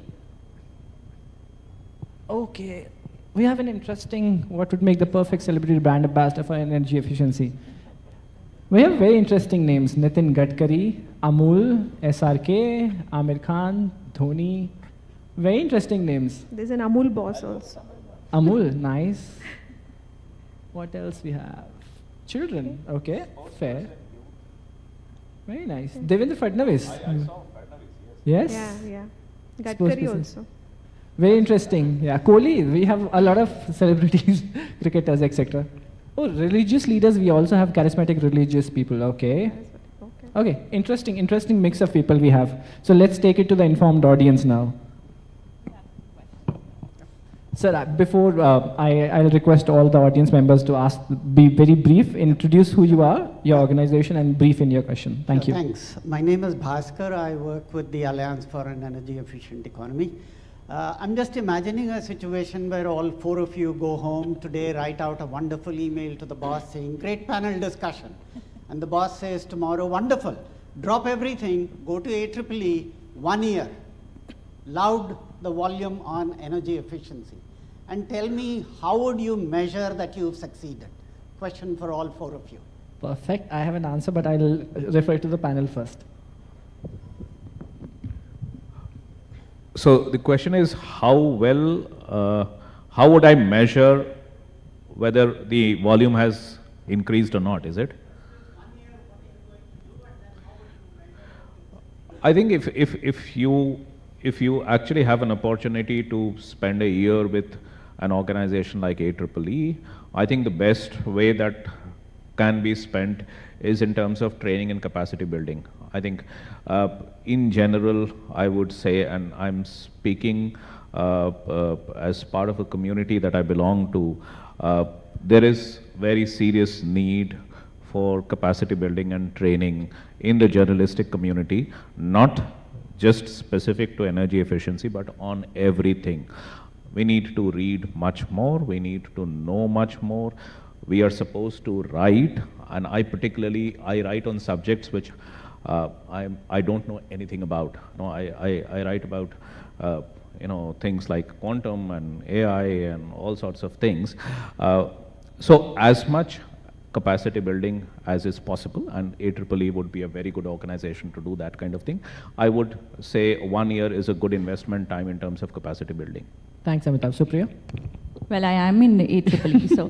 S2: Okay. We have an interesting, what would make the perfect celebrity brand ambassador for energy efficiency? We have very interesting names. Nitin Gadkari, Amul, SRK, Amir Khan, Dhoni. Very interesting names.
S3: There's an Amul boss also.
S2: Amul, nice. What else we have? Children, okay, fair. Very nice. Devendra Fadnavis.
S5: I saw Fadnavis,
S2: yes.
S3: Yeah. Gadkari also.
S2: Very interesting. Yeah, Kohli. We have a lot of celebrities, cricketers, etc. Oh, religious leaders. We also have charismatic religious people. Okay. Okay. Interesting mix of people we have. So let's take it to the informed audience now. Sir, before I'll request all the audience members to be very brief, introduce who you are, your organization, and brief in your question. Thank you.
S6: Thanks. My name is Bhaskar. I work with the Alliance for an Energy Efficient Economy. I'm just imagining a situation where all four of you go home today, write out a wonderful email to the boss saying, great panel discussion. And the boss says tomorrow, wonderful, drop everything, go to AEEE, 1 year, loud the volume on energy efficiency. And tell me, how would you measure that you've succeeded? Question for all four of you.
S2: Perfect. I have an answer, but I'll refer to the panel first.
S5: So the question is, how would I measure whether the volume has increased or not, is it? I think if you actually have an opportunity to spend a year with an organization like AEEE, I think the best way that can be spent is in terms of training and capacity building. I think in general, I would say, and I'm speaking as part of a community that I belong to, there is very serious need for capacity building and training in the journalistic community, not just specific to energy efficiency, but on everything. We need to read much more. We need to know much more. We are supposed to write, and I write on subjects which I don't know anything about. No, I write about things like quantum and AI and all sorts of things. So as much capacity building as is possible, and AEEE would be a very good organization to do that kind of thing. I would say 1 year is a good investment time in terms of capacity building.
S2: Thanks, Amitabh. Supriya?
S4: Well, I am in AEEE, so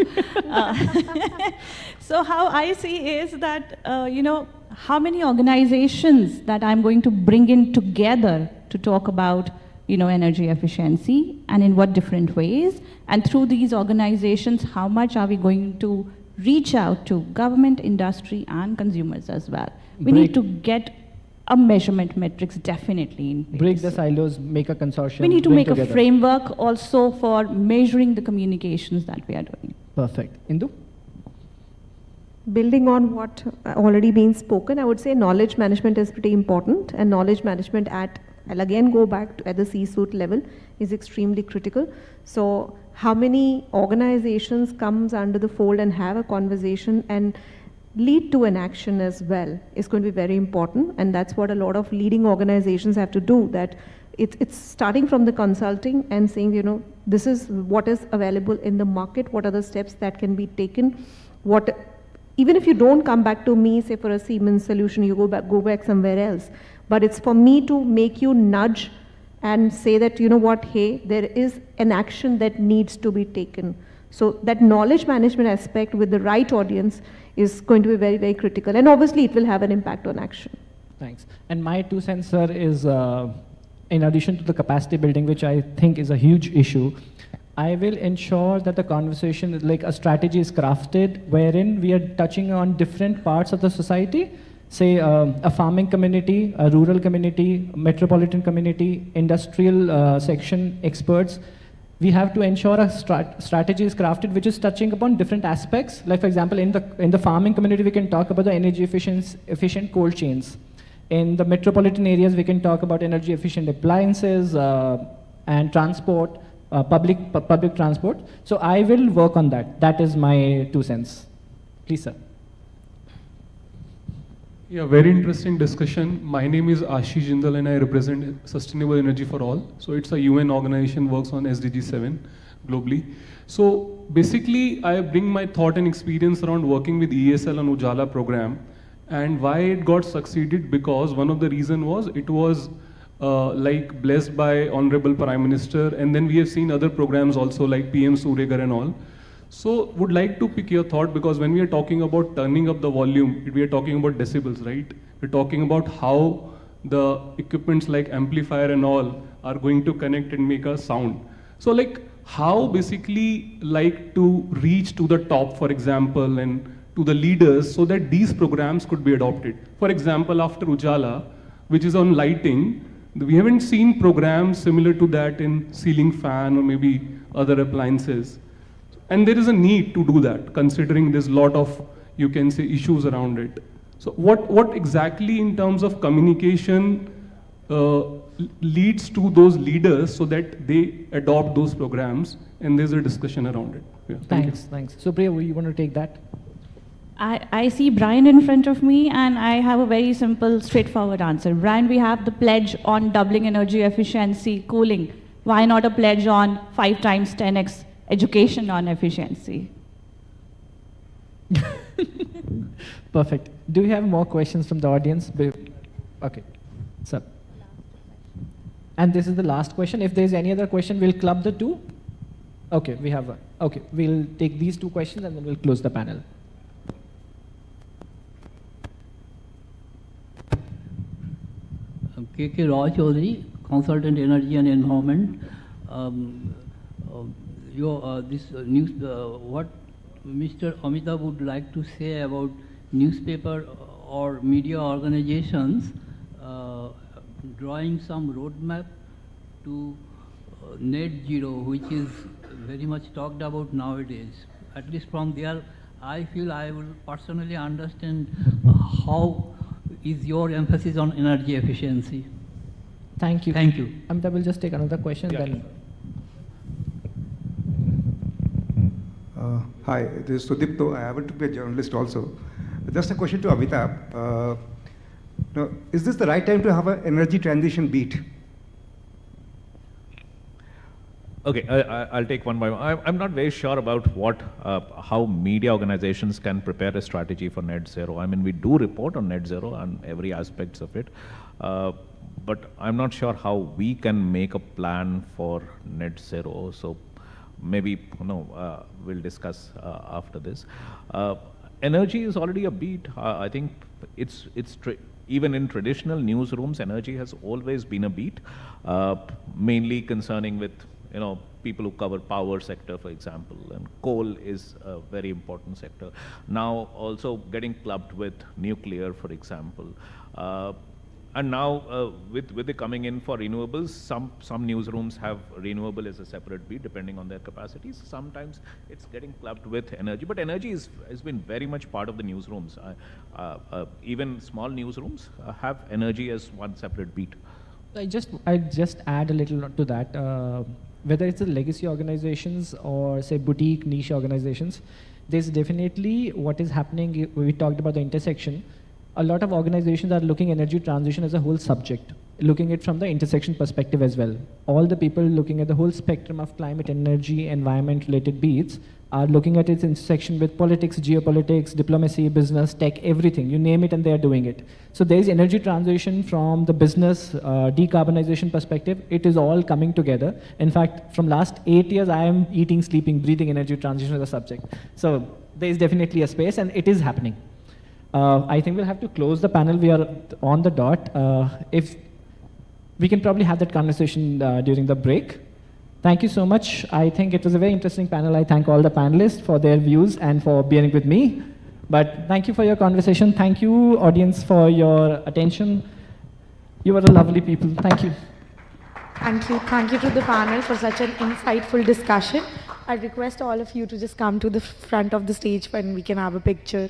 S4: so how I see is that how many organizations that I'm going to bring in together to talk about energy efficiency, and in what different ways, and through these organizations, how much are we going to reach out to government, industry, and consumers as well. We need to get a measurement metrics definitely in place.
S2: Break the silos, make a consortium.
S4: We need to make
S2: together
S4: a framework also for measuring the communications that we are doing.
S2: Perfect. Indu?
S3: Building on what already been spoken, I would say knowledge management is pretty important, and knowledge management I'll again go back to at the C-suite level, is extremely critical. So how many organizations comes under the fold and have a conversation and lead to an action as well is going to be very important, and that's what a lot of leading organizations have to do. That it's starting from the consulting and saying, this is what is available in the market, what are the steps that can be taken, even if you don't come back to me, say for a Siemens solution, you go back somewhere else. But it's for me to make you nudge and say that, hey, there is an action that needs to be taken. So that knowledge management aspect with the right audience is going to be very, very critical. And obviously it will have an impact on action.
S2: Thanks. And my 2 cents, sir, is in addition to the capacity building, which I think is a huge issue, I will ensure that the conversation, like a strategy is crafted wherein we are touching on different parts of the society, say a farming community, a rural community, metropolitan community, industrial section experts. We have to ensure a strategy is crafted which is touching upon different aspects. Like for example, in the farming community, we can talk about the energy efficient cold chains. In the metropolitan areas, we can talk about energy efficient appliances and transport, public transport. So I will work on that. That is my 2 cents. Please, sir.
S7: Yeah, very interesting discussion. My name is Ashish Jindal and I represent Sustainable Energy for All. So it's a UN organization, works on SDG 7 globally. So basically, I bring my thought and experience around working with ESL and Ujala program, and why it got succeeded, because one of the reason was it was like blessed by Honorable Prime Minister, and then we have seen other programs also like PM Suryaghar and all. So would like to pick your thought, because when we are talking about turning up the volume, we are talking about decibels, right? We're talking about how the equipments like amplifier and all are going to connect and make a sound. So like how basically like to reach to the top, for example, and to the leaders so that these programs could be adopted. For example, after Ujala, which is on lighting, we haven't seen programs similar to that in ceiling fan or maybe other appliances. And there is a need to do that, considering there's a lot of, you can say, issues around it. So what exactly in terms of communication leads to those leaders so that they adopt those programs, and there's a discussion around it. Yeah,
S2: thanks. Supriya, you want to take that?
S4: I see Brian in front of me, and I have a very simple, straightforward answer. Brian, we have the pledge on doubling energy efficiency, cooling. Why not a pledge on 5 times 10x education on efficiency?
S2: Perfect. Do we have more questions from the audience? Okay, sir. And this is the last question. If there's any other question, we'll club the 2. Okay, we have one. Okay, we'll take these 2 questions and then we'll close the panel.
S8: K.K. Roy Chaudhary, Consultant Energy and Environment. What Mr. Amitabh would like to say about newspaper or media organizations drawing some roadmap to net zero, which is very much talked about nowadays. At least from there, I feel I will personally understand how is your emphasis on energy efficiency.
S2: Thank you.
S8: Thank you.
S2: Amitabh will just take another question.
S5: Yeah.
S2: Then.
S9: Hi, this is Sudipto. I happen to be a journalist also. Just a question to Amitabh. Now, is this the right time to have an energy transition beat?
S5: Okay, I'll take one by one. I'm not very sure about how media organizations can prepare a strategy for net zero. I mean, we do report on net zero and every aspects of it, but I'm not sure how we can make a plan for net zero. So maybe we'll discuss after this. Energy is already a beat. I think even in traditional newsrooms, energy has always been a beat, mainly concerning with people who cover power sector, for example, and coal is a very important sector. Now also getting clubbed with nuclear, for example. And now with the coming in for renewables, some newsrooms have renewable as a separate beat depending on their capacities. Sometimes it's getting clubbed with energy, but energy has been very much part of the newsrooms. Even small newsrooms have energy as one separate beat.
S2: I just add a little to that. Whether it's the legacy organizations or say boutique niche organizations, there's definitely what is happening. We talked about the intersection. A lot of organizations are looking energy transition as a whole subject, looking at it from the intersection perspective as well. All the people looking at the whole spectrum of climate, energy, environment related beats are looking at its intersection with politics, geopolitics, diplomacy, business, tech, everything. You name it and they are doing it. So there is energy transition from the business decarbonization perspective. It is all coming together. In fact, from last 8 years, I am eating, sleeping, breathing energy transition as a subject. So there is definitely a space and it is happening. I think we'll have to close the panel. We are on the dot. If we can probably have that conversation during the break. Thank you so much. I think it was a very interesting panel. I thank all the panelists for their views and for bearing with me. But thank you for your conversation. Thank you, audience, for your attention. You are a lovely people. Thank you.
S1: Thank you. Thank you to the panel for such an insightful discussion. I request all of you to just come to the front of the stage when we can have a picture.